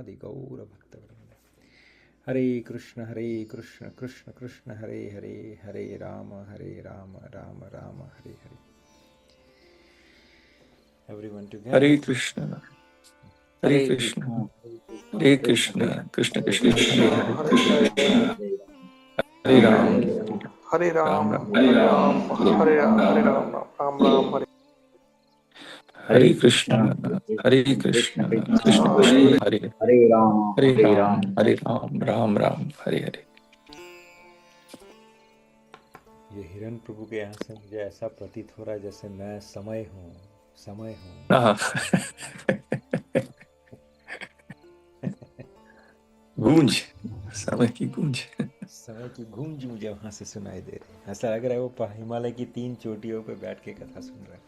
प्रेमादि गौर भक्तवृंद। हरे कृष्ण कृष्ण कृष्ण हरे हरे, हरे Ram Ram Ram Hare Hare. Everyone together. हरे कृष्ण हरे कृष्ण हरे कृष्ण कृष्ण कृष्ण हरे कृष्ण कृष्ण हरे हरे, हरे हरे हरे राम हरे राम राम राम हरे राम हरे राम हरे राम राम राम हरे हरे कृष्ण कृष्ण कृष्ण कृष्ण हरे हरे हरे हरे राम राम राम हरे हरे। ये हिरण प्रभु के यहाँ से मुझे ऐसा प्रतीत हो रहा है जैसे मैं समय हूँ, समय हूँ। हाँ। गूंज, समय की गूंज। समय की गूंज मुझे वहाँ से सुनाई दे रही है। ऐसा लग रहा है वो हिमालय की 3 चोटियों पे बैठ के कथा सुन रहा है।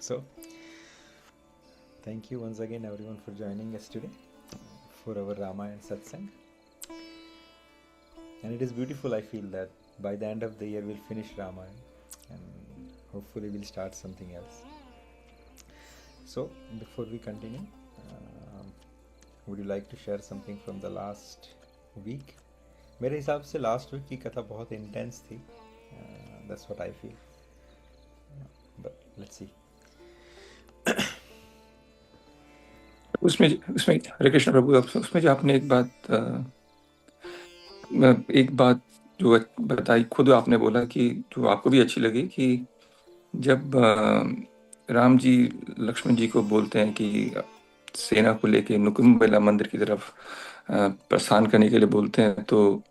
So, thank you once again everyone for joining us today for our Ramayana Satsang. And it is beautiful, I feel that by the end of the year we'll finish Ramayana and hopefully we'll start something else. So, before we continue, would you like to share something from the last week? मेरे हिसाब से last week की कथा बहुत intense थी. That's what I feel. But let's see. उसमें उसमें हरे कृष्ण प्रभु, उसमें जो आपने एक बात जो बताई, खुद आपने बोला कि जो आपको भी अच्छी लगी, कि जब राम जी लक्ष्मण जी को बोलते हैं कि सेना को लेके नुकुंबला मंदिर की तरफ प्रस्थान करने के लिए बोलते हैं, तो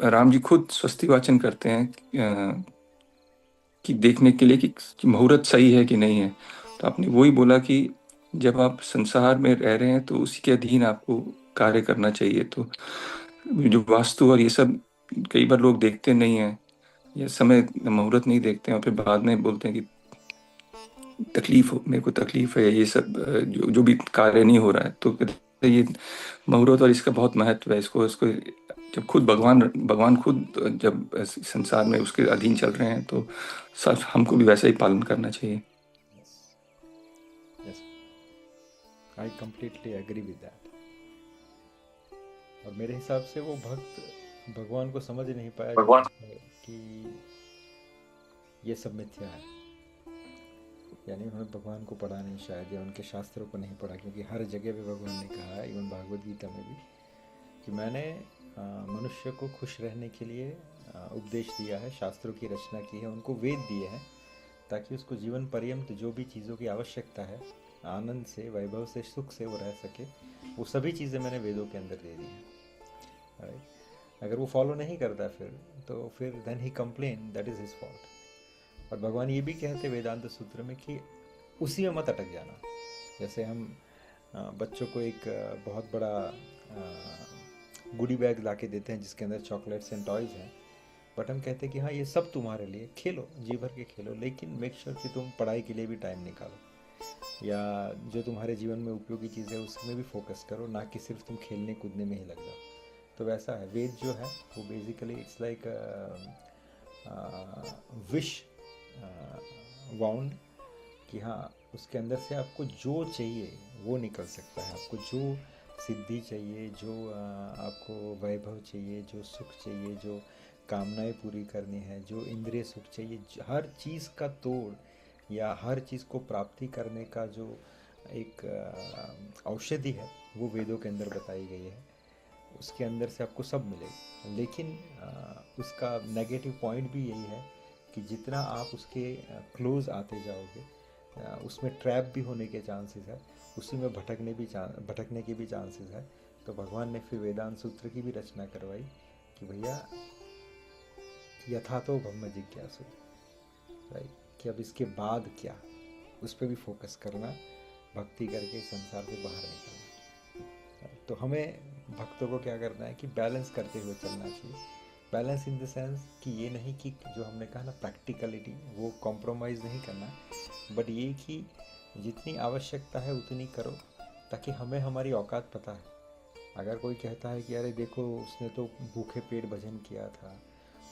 राम जी खुद स्वस्ति वाचन करते हैं कि देखने के लिए कि मुहूर्त सही है कि नहीं है। तो आपने वही बोला कि जब आप संसार में रह रहे हैं तो उसी के अधीन आपको कार्य करना चाहिए। तो जो वास्तु और ये सब कई बार लोग देखते नहीं हैं, ये समय मुहूर्त नहीं देखते हैं, और फिर बाद में बोलते हैं कि मेरे को तकलीफ है, ये सब जो भी कार्य नहीं हो रहा है। तो ये मुहूर्त और इसका बहुत महत्व है। इसको इसको जब खुद भगवान खुद जब संसार में उसके अधीन चल रहे हैं, तो सब हमको भी वैसा ही पालन करना चाहिए। Yes, I completely agree with that. और मेरे हिसाब से वो भक्त भगवान को समझ नहीं पाया जो भगवान कि ये सब मिथ्या है। यानी उन्होंने भगवान को पढ़ा नहीं शायद, या उनके शास्त्रों को नहीं पढ़ा, क्योंकि हर जगह पे भगवान ने कहा है, इवन भागवत गीता में भी, कि मैंने मनुष्य को खुश रहने के लिए उपदेश दिया है, शास्त्रों की रचना की है, उनको वेद दिए हैं, ताकि उसको जीवन पर्यंत जो भी चीज़ों की आवश्यकता है, आनंद से, वैभव से, सुख से वो रह सके, वो सभी चीज़ें मैंने वेदों के अंदर दे दी हैं। राइट? अगर वो फॉलो नहीं करता फिर देन ही complain, that is his fault. और भगवान ये भी कहते वेदांत सूत्र में कि उसी में मत अटक जाना। जैसे हम बच्चों को एक बहुत बड़ा गुडी बैग ला के देते हैं जिसके अंदर चॉकलेट्स एंड टॉयज़ हैं, बट हम कहते हैं कि हाँ ये सब तुम्हारे लिए, खेलो, जी भर के खेलो, लेकिन मेक श्योर कि तुम पढ़ाई के लिए भी टाइम निकालो, या जो तुम्हारे जीवन में उपयोगी चीज़ है उसमें भी फोकस करो, ना कि सिर्फ तुम खेलने कूदने में ही लग जाओ। तो वैसा है वेद जो है वो basically it's like wish wound, कि हाँ उसके अंदर से आपको जो चाहिए वो निकल सकता है। आपको जो सिद्धि चाहिए, जो आपको वैभव चाहिए, जो सुख चाहिए, जो कामनाएं पूरी करनी है, जो इंद्रिय सुख चाहिए, हर चीज़ का तोड़ या हर चीज़ को प्राप्ति करने का जो एक औषधि है वो वेदों के अंदर बताई गई है। उसके अंदर से आपको सब मिलेगा, लेकिन उसका नेगेटिव पॉइंट भी यही है कि जितना आप उसके क्लोज आते जाओगे उसमें ट्रैप भी होने के चांसेस है, उसी में भटकने के भी चांसेस है। तो भगवान ने फिर वेदांत सूत्र की भी रचना करवाई कि भैया यथा तो ब्रह्म जिज्ञासु, राइट, कि अब इसके बाद क्या, उस पर भी फोकस करना, भक्ति करके संसार से बाहर निकलना। तो हमें भक्तों को क्या करना है कि बैलेंस करते हुए चलना चाहिए। बैलेंस इन द सेंस कि ये नहीं कि जो हमने कहा ना प्रैक्टिकलिटी, वो कॉम्प्रोमाइज़ नहीं करना, बट ये कि जितनी आवश्यकता है उतनी करो, ताकि हमें हमारी औकात पता है। अगर कोई कहता है कि अरे देखो उसने तो भूखे पेट भजन किया था,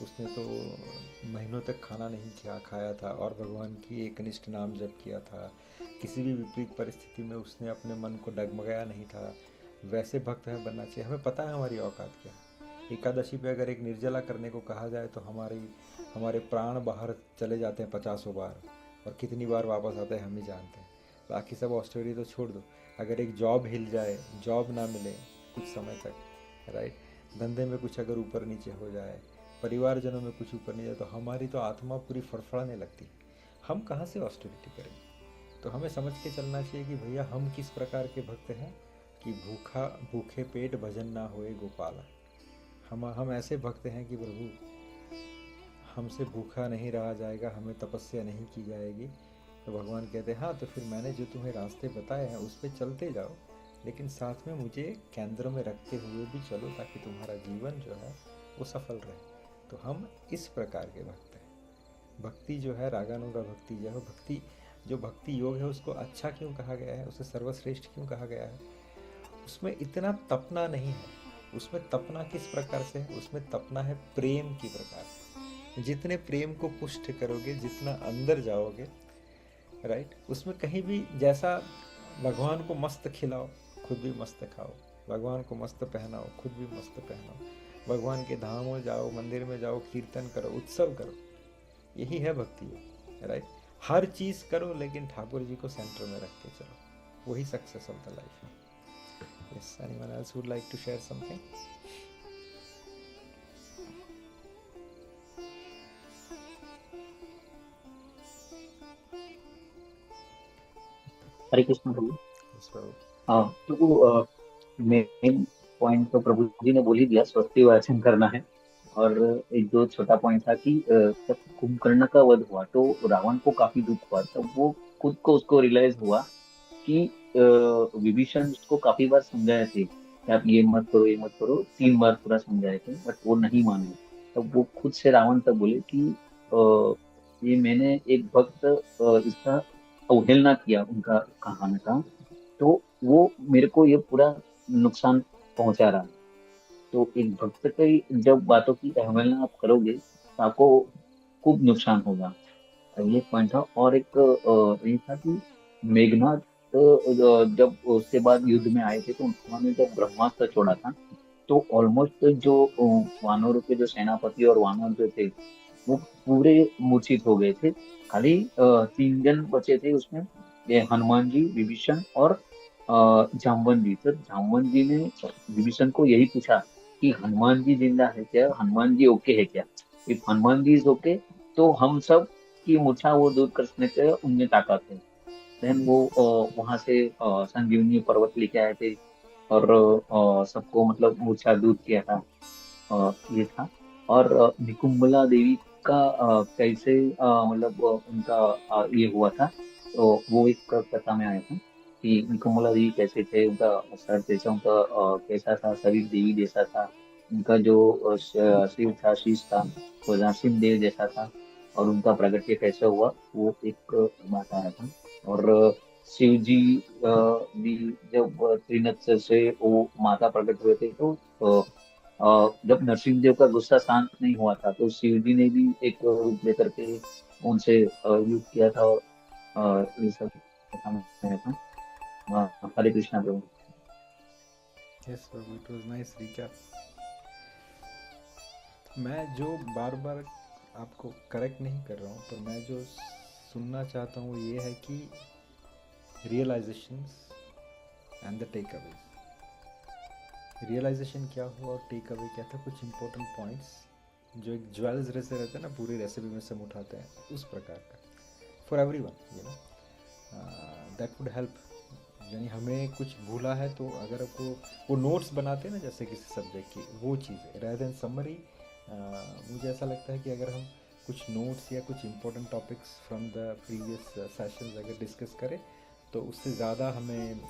उसने तो महीनों तक खाना नहीं खाया था और भगवान की एक निष्ठ नाम जप किया था। किसी भी विपरीत परिस्थिति में उसने अपने मन को डगमगाया नहीं था। वैसे भक्त हमें बनना चाहिए। हमें पता है हमारी औकात क्या है। एकादशी पे अगर एक निर्जला करने को कहा जाए तो हमारे प्राण बाहर चले जाते हैं 50 बार, और कितनी बार वापस आते हैं हम ही जानते हैं। बाकी सब ऑस्ट्रेलिया तो छोड़ दो, अगर एक जॉब हिल जाए, जॉब ना मिले कुछ समय तक, राइट, धंधे में कुछ अगर ऊपर नीचे हो जाए, परिवारजनों में कुछ ऊपर नहीं जाए, तो हमारी तो आत्मा पूरी फड़फड़ाने लगती। हम कहाँ से ऑस्टेरिटी करेंगे? तो हमें समझ के चलना चाहिए कि भैया हम किस प्रकार के भक्त हैं कि भूखे पेट भजन ना होए गोपाला। हम ऐसे भक्त हैं कि प्रभु हमसे भूखा नहीं रहा जाएगा, हमें तपस्या नहीं की जाएगी। तो भगवान कहते हैं हाँ, तो फिर मैंने जो तुम्हें रास्ते बताए हैं उस पर चलते जाओ, लेकिन साथ में मुझे केंद्र में रखते हुए भी चलो, ताकि तुम्हारा जीवन जो है वो सफल रहे। तो हम इस प्रकार के भक्त हैं। भक्ति जो है, रागानुगा भक्ति जो है, भक्ति जो भक्ति योग है उसको अच्छा क्यों कहा गया है, उसे सर्वश्रेष्ठ क्यों कहा गया है? उसमें इतना तपना नहीं है। उसमें तपना किस प्रकार से है? उसमें तपना है प्रेम की प्रकार से। जितने प्रेम को पुष्ट करोगे, जितना अंदर जाओगे, राइट, उसमें कहीं भी जैसा भगवान को मस्त खिलाओ खुद भी मस्त खाओ, भगवान को मस्त पहनाओ खुद भी मस्त पहनाओ, भगवान के धाम में जाओ, मंदिर में जाओ, कीर्तन करो, उत्सव करो, यही है भक्ति, राइट। हर चीज़ करो लेकिन ठाकुर जी को सेंटर में रख के चलो, वही सक्सेस ऑफ द लाइफ है। Yes, anyone else would like to share something? Hare Krishna प्रभु। यस प्रभु। हाँ, तो मेन पॉइंट तो प्रभु जी ने बोल ही दिया, स्वस्ति वाचन करना है। और एक दो छोटा पॉइंट था कि जब कुंभकर्ण का वध हुआ तो रावण को काफी दुख हुआ, तब वो खुद को उसको रियलाइज हुआ कि विभीषण उसको काफी बार समझाए थे कि आप ये मत करो, ये मत करो, 3 बार पूरा समझाए थे, बट वो नहीं माने। तब वो खुद से रावण तक बोले कि ये मैंने एक भक्त इसका अवहेलना किया, उनका कहानी का, तो वो मेरे को ये पूरा नुकसान पहुंचा रहा है। तो एक भक्त की जब बातों की अवहेलना आप करोगे तो आपको खूब नुकसान होगा। ये पॉइंट था। और एक ये था कि मेघनाथ जब उसके बाद युद्ध में आए थे तो उन्होंने जब ब्रह्मास्त्र छोड़ा था तो ऑलमोस्ट जो वानरों के जो सेनापति और वानर जो थे वो पूरे मूर्छित हो गए थे। खाली 3 जन बचे थे उसमें, ये हनुमान जी, विभीषण और जामवन जी। तो जामवन जी ने विभीषण को यही पूछा कि हनुमान जी जिंदा है क्या, हनुमान जी ओके है क्या? If Hanuman ji is okay तो हम सब की मूर्छा वो दूर करने के उनमें ताकत है। देन वो वहां से संजीवनी पर्वत लेके आए थे और सबको मतलब मूर्छा दूर किया था। ये था। और निकुंभला देवी का कैसे मतलब उनका ये हुआ था, तो वो एक कथा में आया था कि निकुंभला देवी कैसे थे, उनका सर जैसा, उनका कैसा था, शरीर देवी जैसा था, उनका जो शिव था, शीश था, वो नरसिंह देव जैसा था, और उनका प्रगट्य कैसे हुआ वो एक बात आया था। और शिव जी भी जब त्रिनेत्र से वो माता प्रकट हुए थे तो जब नरसिंह देव का गुस्सा शांत नहीं हुआ था तो शिव जी ने भी एक रूप लेकर के उनसे युद्ध किया था। और ये सब कथा में आया था। हरे कृष्णा प्रभु। यस प्रभु, इट वाज नाइस रिकैप। मैं जो बार बार आपको करेक्ट नहीं कर रहा हूँ, पर मैं जो सुनना चाहता हूँ ये है कि realisations and the takeaways. Realisation क्या हुआ और टेक अवे क्या था, कुछ इंपॉर्टेंट पॉइंट्स जो एक ज्वेल्स जैसे रहते हैं ना, पूरी रेसिपी में से हम उठाते हैं, उस प्रकार का for every one, you know, that would help. यानी हमें कुछ भूला है तो अगर आपको वो नोट्स बनाते हैं ना जैसे किसी सब्जेक्ट की, वो चीज़ rather than समरी, मुझे ऐसा लगता है कि अगर हम कुछ नोट्स या कुछ important topics from the previous sessions अगर डिस्कस करें तो उससे ज़्यादा हमें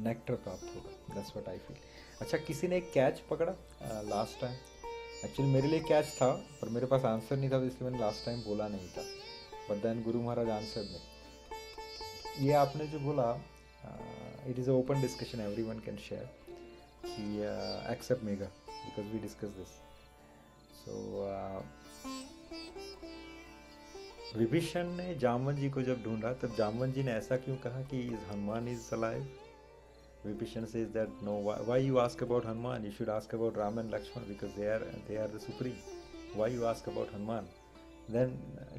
नेक्टर प्राप्त होगा। That's what I feel. अच्छा, किसी ने एक कैच पकड़ा लास्ट टाइम? एक्चुअली मेरे लिए कैच था पर मेरे पास आंसर नहीं था, तो इसलिए मैंने लास्ट टाइम बोला नहीं था, but then Guru Maharaj answer ने। ये आपने जो बोला, it is a open discussion, everyone can share कि except Megha because we discuss this. So Vibhishan ने जामवंत जी को जब ढूंढा तब जामवंत जी ने ऐसा क्यों कहा कि Hanuman is alive? Vibhishan says that no, why you ask about Hanuman? You should ask about Ram and Lakshman because they are the supreme. Why you ask about Hanuman? Then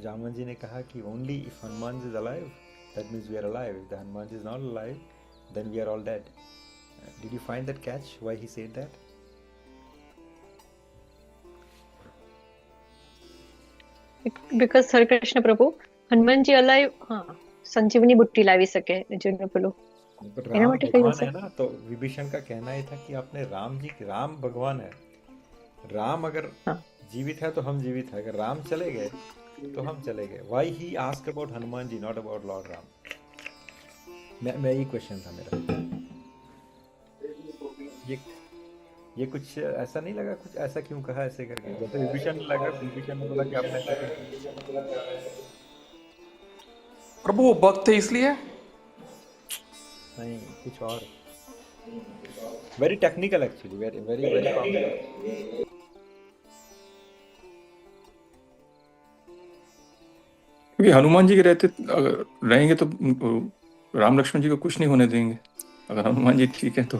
Jamanji ने कहा कि only if Hanuman is alive, that means we are alive. If the Hanuman is not alive, then we are all dead. Did you find that catch? Why he said that? Because Hare Krishna Prabhu, Hanumanji alive, હા સંજીવની બુટ્ટી લાવી શકે જેને પેલું But એના राम માટે કઈ भगवान હશે? है ना, तो विभीषण का कहना ये था कि आपने राम भगवान है। राम अगर हाँ जीवित है तो हम जीवित है, अगर राम चले गए तो हम चले गए। Why he ask about Hanuman ji, not about Lord Ram. मैं यही क्वेश्चन था मेरा। ये कुछ ऐसा नहीं लगा, कुछ ऐसा क्यों कहा ऐसे करके? जैसे विभीषण लगा, विभीषण ने बोला कि आपने ऐसा क्यों? प्रभु वो भक्त है इसलिए। नहीं, कुछ और। Very technical actually, very very very complex. क्योंकि हनुमान जी के रहते अगर रहेंगे तो राम लक्ष्मण जी को कुछ नहीं होने देंगे। अगर हनुमान जी ठीक है तो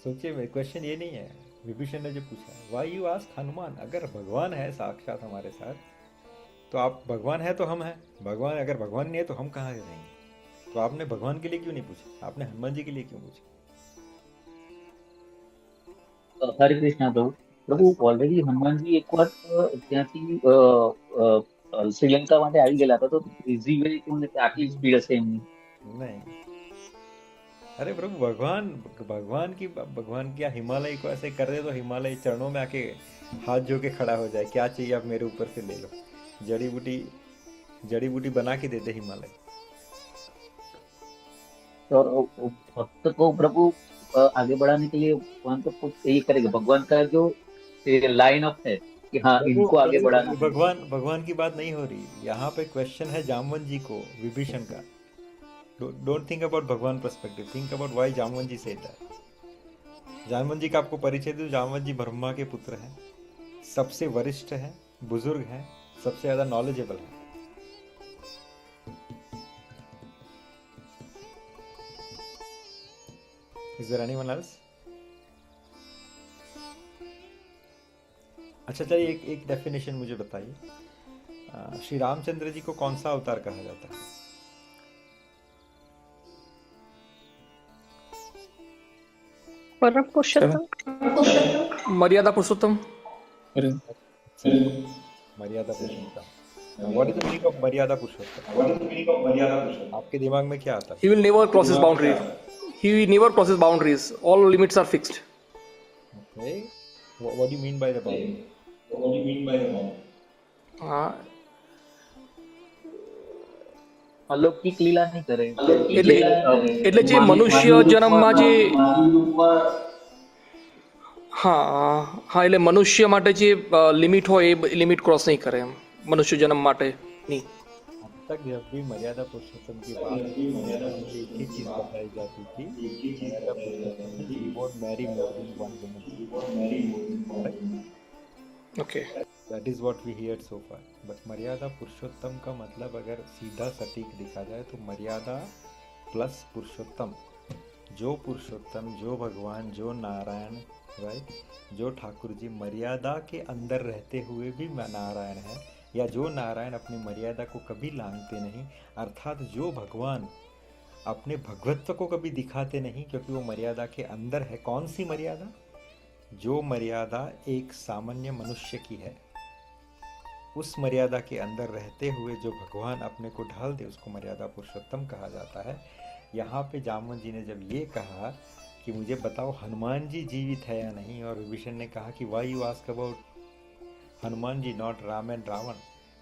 सोचिए, क्वेश्चन ये नहीं है। विभीषण ने जो पूछा, व्हाई यू आस्क हनुमान? अगर भगवान है साक्षात हमारे साथ, तो आप भगवान है तो हम हैं। भगवान अगर भगवान नहीं है तो हम कहाँ से रहेंगे? तो आपने भगवान के लिए क्यों नहीं पूछा? आपने हनुमान जी के लिए क्यों पूछा? हरे कृष्णा प्रभु। પ્રભુ ઓલરેડી હનુમાનજી એકવાર ત્યાંથી શ્રીલંકા માટે આવી ગયેલા હતા, તો ઇઝી વે કેવું ને કે આટલી સ્પીડ હશે એમની? नहीं, अरे प्रभु, भगवान क्या हिमालय को ऐसे कर दे तो हिमालय चरणों में आके हाथ जो के खड़ा हो जाए? क्या चाहिए आप मेरे ऊपर से ले लो, जड़ी बूटी बना के दे दे हिमालय। और भक्त को प्रभु आगे बढ़ाने के लिए भगवान तो कुछ ये करेगा। भगवान का जो लाइन अप है कि हाँ इनको आगे बढ़ाना है। भगवान की बात नहीं हो रही यहाँ पे। क्वेश्चन है जामवंत जी को, विभीषण का। डोंट थिंक अबाउट भगवान perspective, think about why Jamvant ji said that. Jamvant ji का आपको परिचय दूं, जामवंत जी ब्रह्मा के पुत्र हैं, सबसे वरिष्ठ हैं, बुजुर्ग हैं, सबसे ज्यादा नॉलेजेबल हैं। Is there anyone else? अच्छा चलिए, एक डेफिनेशन मुझे बताइए। श्री रामचंद्र जी को कौन सा अवतार कहा जाता है? परम पुरुषोत्तम, Maryada Purushottam. Maryada Purushottam. What is the meaning of Maryada Purushottam? आपके दिमाग में क्या आता है? He will never cross his boundaries. He never crosses boundaries. All limits are fixed. Okay. What do you mean by the boundary? हाँ અલૌકિક લીલા નહીં કરે એટલે જે મનુષ્ય જન્મમાં જે હા એટલે મનુષ્ય માટે જે લિમિટ હોય એ લિમિટ ક્રોસ નહીં કરે એમ મનુષ્ય જન્મ માટે ની। अब तक जब भी मर्यादा पुरुषोत्तम की बात हुई, एक ही चीज बताई जाती थी, मर्यादा पुरुषोत्तम he won't marry more than one woman. Okay That is what we heard so far. But मर्यादा पुरुषोत्तम का मतलब अगर सीधा सटीक दिखा जाए तो मर्यादा प्लस पुरुषोत्तम, जो पुरुषोत्तम, जो भगवान, जो नारायण, राइट, जो ठाकुर जी मर्यादा के अंदर रहते हुए भी नारायण है, या जो नारायण अपनी मर्यादा को कभी लांघते नहीं, अर्थात जो भगवान अपने भगवत्व को कभी दिखाते नहीं क्योंकि वो मर्यादा के अंदर है। कौन सी मर्यादा? जो मर्यादा एक सामान्य मनुष्य की है, उस मर्यादा के अंदर रहते हुए जो भगवान अपने को ढाल दे उसको मर्यादा पुरुषोत्तम कहा जाता है। यहाँ पे जामवंत जी ने जब ये कहा कि मुझे बताओ हनुमान जी जीवित है या नहीं, और विभीषण ने कहा कि why you ask about Hanuman ji not Ram and Ravan,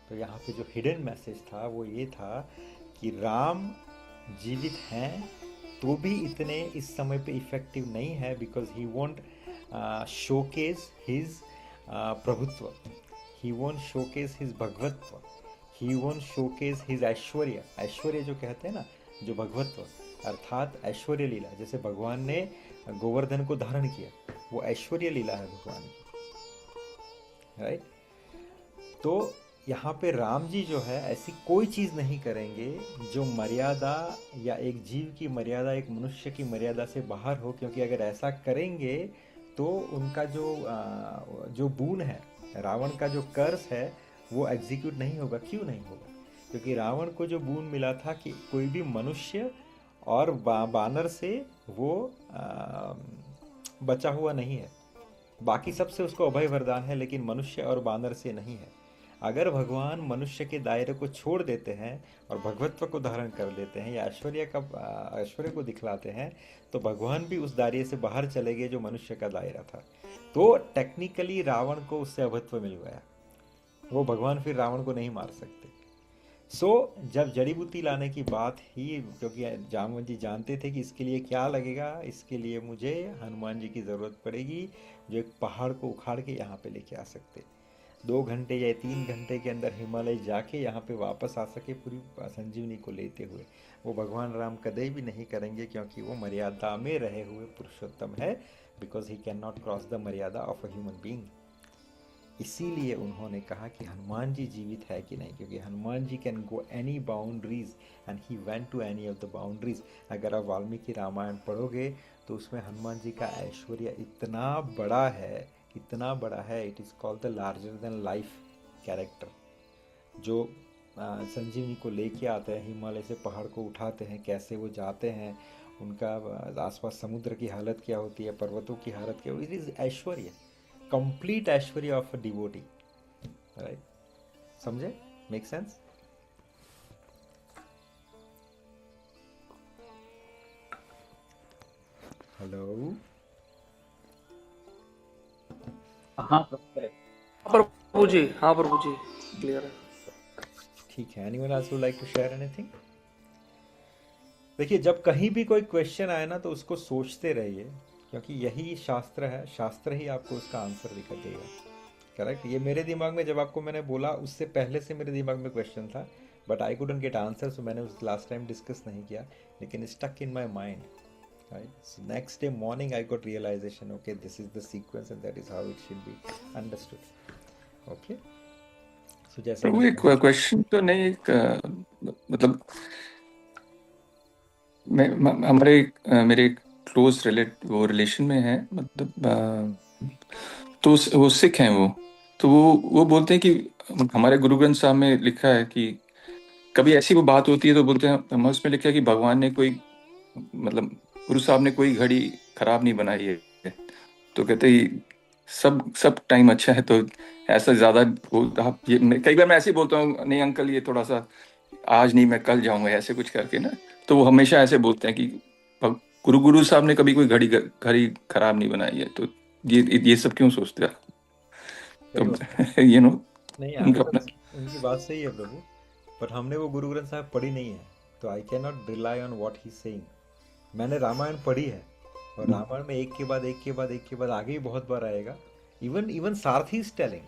तो यहाँ पे जो हिडन मैसेज था वो ये था कि राम जीवित हैं तो भी इतने इस समय पे इफेक्टिव नहीं है, because he won't showcase his प्रभुत्व, he won't showcase his Bhagavad, he won't showcase his ऐश्वर्य। ऐश्वर्य जो कहते हैं ना, जो भगवत्व अर्थात ऐश्वर्य लीला, जैसे भगवान ने गोवर्धन को धारण किया, वो ऐश्वर्य लीला है भगवान की, राइट। तो यहाँ पे राम जी जो है ऐसी कोई चीज़ नहीं करेंगे जो मर्यादा या एक जीव की मर्यादा, एक मनुष्य की मर्यादा से बाहर हो, क्योंकि अगर ऐसा करेंगे तो उनका जो बून है, रावण का जो कर्स है, वो एग्जीक्यूट नहीं होगा। क्यों नहीं होगा? क्योंकि रावण को जो बून मिला था कि कोई भी मनुष्य और बानर से वो बचा हुआ नहीं है। बाकी सबसे उसको अभय वरदान है, लेकिन मनुष्य और बानर से नहीं है। अगर भगवान मनुष्य के दायरे को छोड़ देते हैं और भगवत्व को धारण कर लेते हैं या ऐश्वर्य को दिखलाते हैं, तो भगवान भी उस दायरे से बाहर चले गए जो मनुष्य का दायरा था। तो टेक्निकली रावण को उससे अभत्व मिल गया। वो भगवान फिर रावण को नहीं मार सकते। जब जड़ी बूटी लाने की बात ही, क्योंकि जामवंत जी जानते थे कि इसके लिए क्या लगेगा, इसके लिए मुझे हनुमान जी की ज़रूरत पड़ेगी जो एक पहाड़ को उखाड़ के यहाँ पे लेके आ सकते। 2 घंटे या 3 घंटे के अंदर हिमालय जाके यहाँ पे वापस आ सके पूरी संजीवनी को लेते हुए। वो भगवान राम कदे भी नहीं करेंगे, क्योंकि वो मर्यादा में रहे हुए पुरुषोत्तम है, because he can not cross the मर्यादा ऑफ अ ह्यूमन बीइंग। इसीलिए उन्होंने कहा कि हनुमान जी जीवित है कि नहीं, क्योंकि Hanuman ji can go any boundaries and he went to any of the boundaries. अगर आप वाल्मीकि रामायण पढ़ोगे तो उसमें हनुमान जी का ऐश्वर्य इतना बड़ा है, इतना बड़ा है, it is called the larger than life character. जो संजीवनी को लेके आते हैं, हिमालय से पहाड़ को उठाते हैं, कैसे वो जाते हैं, उनका आसपास समुद्र की हालत क्या होती है, पर्वतों की हालत क्या होती है, it is aishwarya, complete aishwarya of a devotee. Right? समझे? Make sense? हेलो? हाँ correct. प्रभु जी, हाँ प्रभु जी, क्लियर है। ठीक है। Anyone else would like to share anything? देखिए, जब कहीं भी कोई क्वेश्चन आए ना तो उसको सोचते रहिए, क्योंकि यही शास्त्र है, शास्त्र ही आपको उसका आंसर दिखा देगा। करेक्ट? ये मेरे दिमाग में जब आपको मैंने बोला, उससे पहले से मेरे दिमाग में क्वेश्चन था, but I couldn't get answer, so मैंने उस लास्ट टाइम डिस्कस नहीं किया, लेकिन stuck in my mind. Right? So next day morning I got realization, okay, this is the sequence and that is how it should be understood. Okay? So जैसा प्रभु एक question तो नहीं, एक मतलब मेरे क्लोज रिलेशन में है, मतलब तो वो सिख हैं। वो तो वो बोलते हैं कि हमारे गुरु ग्रंथ साहब में लिखा है कि कभी ऐसी वो बात होती है तो बोलते हैं, हम उसमें लिखा है कि भगवान ने कोई, मतलब गुरु साहब ने कोई घड़ी खराब नहीं बनाई है। तो कहते ही सब टाइम अच्छा है, तो ऐसा ज्यादा आप कई बार मैं ऐसे ही बोलता हूँ, नहीं अंकल ये थोड़ा सा आज नहीं, मैं कल जाऊंगा, ऐसे कुछ करके ना। तो वो हमेशा ऐसे बोलते हैं कि गुरु साहब ने कभी कोई घड़ी खराब नहीं बनाई है। तो ये सब क्यों सोचते हैं? तो यू नो, नहीं, उनका अपना उनकी बात सही है प्रभु, पर हमने वो गुरु ग्रंथ साहब पढ़ी नहीं है, तो आई कैन नॉट on on what he saying. मैंने रामायण पढ़ी है, और रामायण में एक के बाद एक के बाद एक के बाद आगे भी बहुत बार आएगा। इवन सारथी इज टेलिंग,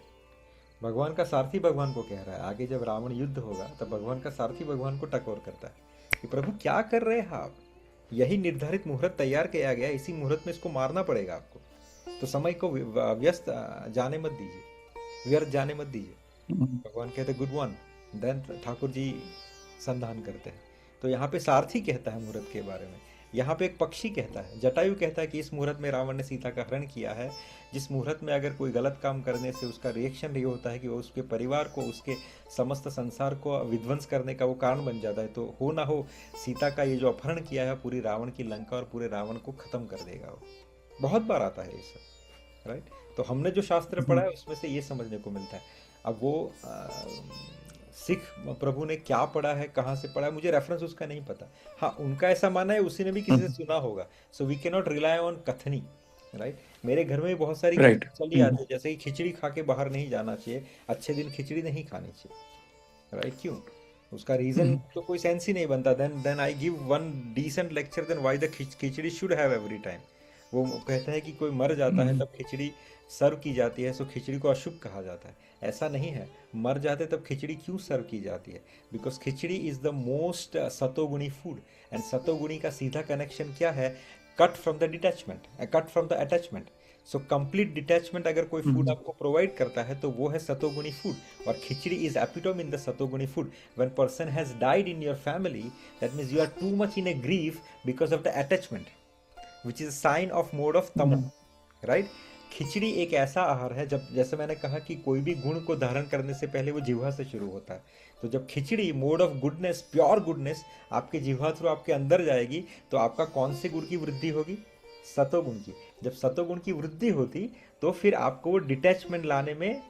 भगवान का सारथी भगवान को कह रहा है, आगे जब रावण युद्ध होगा तब भगवान का सारथी भगवान को टकोर करता है कि प्रभु क्या कर रहे हैं आप, यही निर्धारित मुहूर्त तैयार किया गया, इसी मुहूर्त में इसको मारना पड़ेगा आपको, तो समय को व्यस्त जाने मत दीजिए, व्यर्थ जाने मत दीजिए। भगवान कहते good one, then Thakur ji संधान करते हैं। तो यहाँ पे सारथी कहता है मुहूर्त के बारे में, यहाँ पे एक पक्षी कहता है, जटायु कहता है कि इस मुहूर्त में रावण ने सीता का हरण किया है, जिस मुहूर्त में अगर कोई गलत काम करने से उसका रिएक्शन ये होता है कि वो उसके परिवार को, उसके समस्त संसार को विध्वंस करने का वो कारण बन जाता है, तो हो ना हो सीता का ये जो अपहरण किया है पूरी रावण की लंका और पूरे रावण को खत्म कर देगा। वो बहुत बार आता है ये सब। राइट? तो हमने जो शास्त्र पढ़ा है उसमें से ये समझने को मिलता है। अब वो सिख प्रभु ने क्या पढ़ा है, कहाँ से पढ़ा है, मुझे रेफरेंस उसका नहीं पता। हाँ, उनका ऐसा मानना है, उसी ने भी किसी से सुना होगा, सो वी कैन नॉट रिलाई ऑन कथनी। राइट? मेरे घर में भी बहुत सारी Right. चली आती है, जैसे कि खिचड़ी खा के बाहर नहीं जाना चाहिए, अच्छे दिन खिचड़ी नहीं खानी चाहिए। राइट? क्यों? उसका रीजन तो कोई सेंस ही नहीं बनता। Then I give one decent lecture, then why the khichdi should have every time. वो कहते हैं कि कोई मर जाता है तब खिचड़ी सर्व की जाती है, सो खिचड़ी को अशुभ कहा जाता है। ऐसा नहीं है, मर जाते तब खिचड़ी क्यों सर्व की जाती है? Because khichdi is the most satoguni food, and satoguni का सीधा कनेक्शन क्या है? Cut from the detachment, cut from the attachment. So complete detachment अगर कोई फूड आपको प्रोवाइड करता है तो वो है सतोगुणी फूड, और khichdi is epitome in the satoguni food. When person has died in your family, that means you are too much in a grief because of the attachment, which is a sign of mode of tamo, right. Khichdi एक ऐसा आहार है, जब जैसे मैंने कहा कि कोई भी गुण को धारण करने से पहले वो जिह्वा से शुरू होता है. तो जब khichdi mode of goodness, pure goodness आपके जिह्वा थ्रू आपके अंदर जाएगी, तो आपका कौन से गुण की वृद्धि होगी? सतोगुण की. जब सतोगुण की वृद्धि होती तो फिर आपको वो डिटैचमेंट लाने में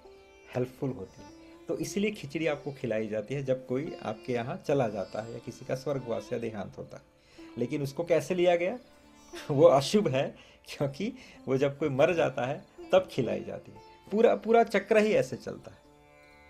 हेल्पफुल होती है. तो इसलिए खिचड़ी आपको खिलाई जाती है जब कोई आपके यहाँ चला जाता है या किसी का स्वर्गवास या देहांत होता है. लेकिन उसको कैसे लिया गया? वो अशुभ है, क्योंकि वो जब कोई मर जाता है तब खिलाई जाती है. पूरा पूरा चक्र ही ऐसे चलता है.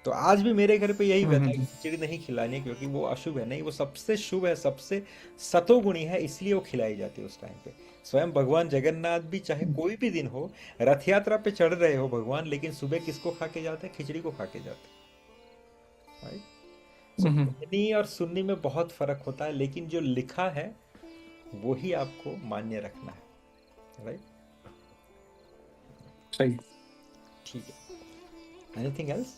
तो आज भी मेरे घर पे यही रहता है कि खिचड़ी नहीं खिलानी है, क्योंकि वो अशुभ है. नहीं, वो सबसे शुभ है, सबसे सतोगुणी है, इसलिए वो खिलाई जाती है उस टाइम पे. स्वयं भगवान जगन्नाथ भी चाहे कोई भी दिन हो, रथ यात्रा पे चढ़ रहे हो भगवान, लेकिन सुबह किसको खा के जाते हैं? खिचड़ी को खा के जाते हैं, राइट. सो कहनी और सुननी में बहुत फर्क होता है, लेकिन जो लिखा है वो ही आपको मान्य रखना है, राइट. सही. ठीक है. Anything else?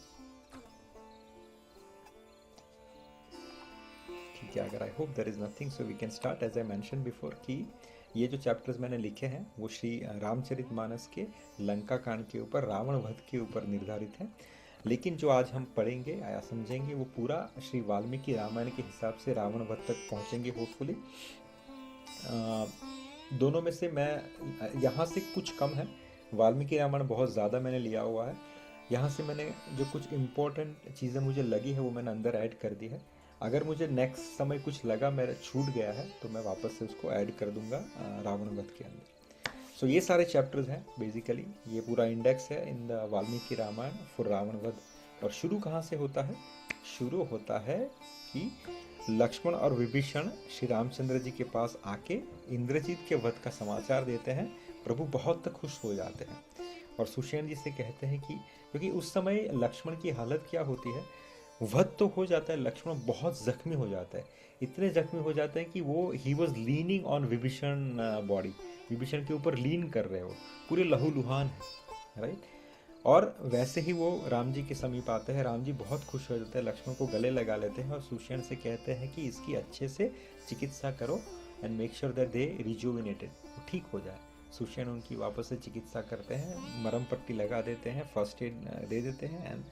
ठीक है, अगर I hope there is nothing, so we can start. As I mention before कि ये जो चैप्टर्स मैंने लिखे हैं वो श्री रामचरितमानस के लंका कांड के ऊपर, रावण वध के ऊपर निर्धारित है. लेकिन जो आज हम पढ़ेंगे या समझेंगे वो पूरा श्री वाल्मीकि रामायण के हिसाब से रावण वध तक पहुंचेंगे होपफुली. दोनों में से मैं यहाँ से कुछ कम है. वाल्मीकि रामायण बहुत ज़्यादा मैंने लिया हुआ है. यहाँ से मैंने जो कुछ इम्पोर्टेंट चीज़ें मुझे लगी है वो मैंने अंदर ऐड कर दी है. अगर मुझे नेक्स्ट समय कुछ लगा, मेरा छूट गया है, तो मैं वापस से उसको ऐड कर दूंगा रावण वध के अंदर. सो ये सारे चैप्टर्स हैं बेसिकली. ये पूरा इंडेक्स है in the Valmiki Ramayana for Ravan वध. और शुरू कहाँ से होता है? शुरू होता है कि लक्ष्मण और विभीषण श्री रामचंद्र जी के पास आके इंद्रजीत के वध का समाचार देते हैं. प्रभु बहुत खुश हो जाते हैं और सुषेण जी से कहते हैं कि, क्योंकि उस समय लक्ष्मण की हालत क्या होती है, वध तो हो जाता है, लक्ष्मण बहुत जख्मी हो जाता है. इतने जख्मी हो जाते हैं कि वो he was leaning on Vibhishan body, Vibhishan के ऊपर लीन कर रहे हो, पूरे लहूलुहान है, राइट. और वैसे ही वो राम जी के समीप आते हैं. राम जी बहुत खुश हो जाते हैं, लक्ष्मण को गले लगा लेते हैं और सुषेण से कहते हैं कि इसकी अच्छे से चिकित्सा करो and make sure that they rejuvenated, ठीक हो जाए. सुषेण उनकी वापस से चिकित्सा करते हैं, मरम पट्टी लगा देते हैं, फर्स्ट एड दे देते हैं and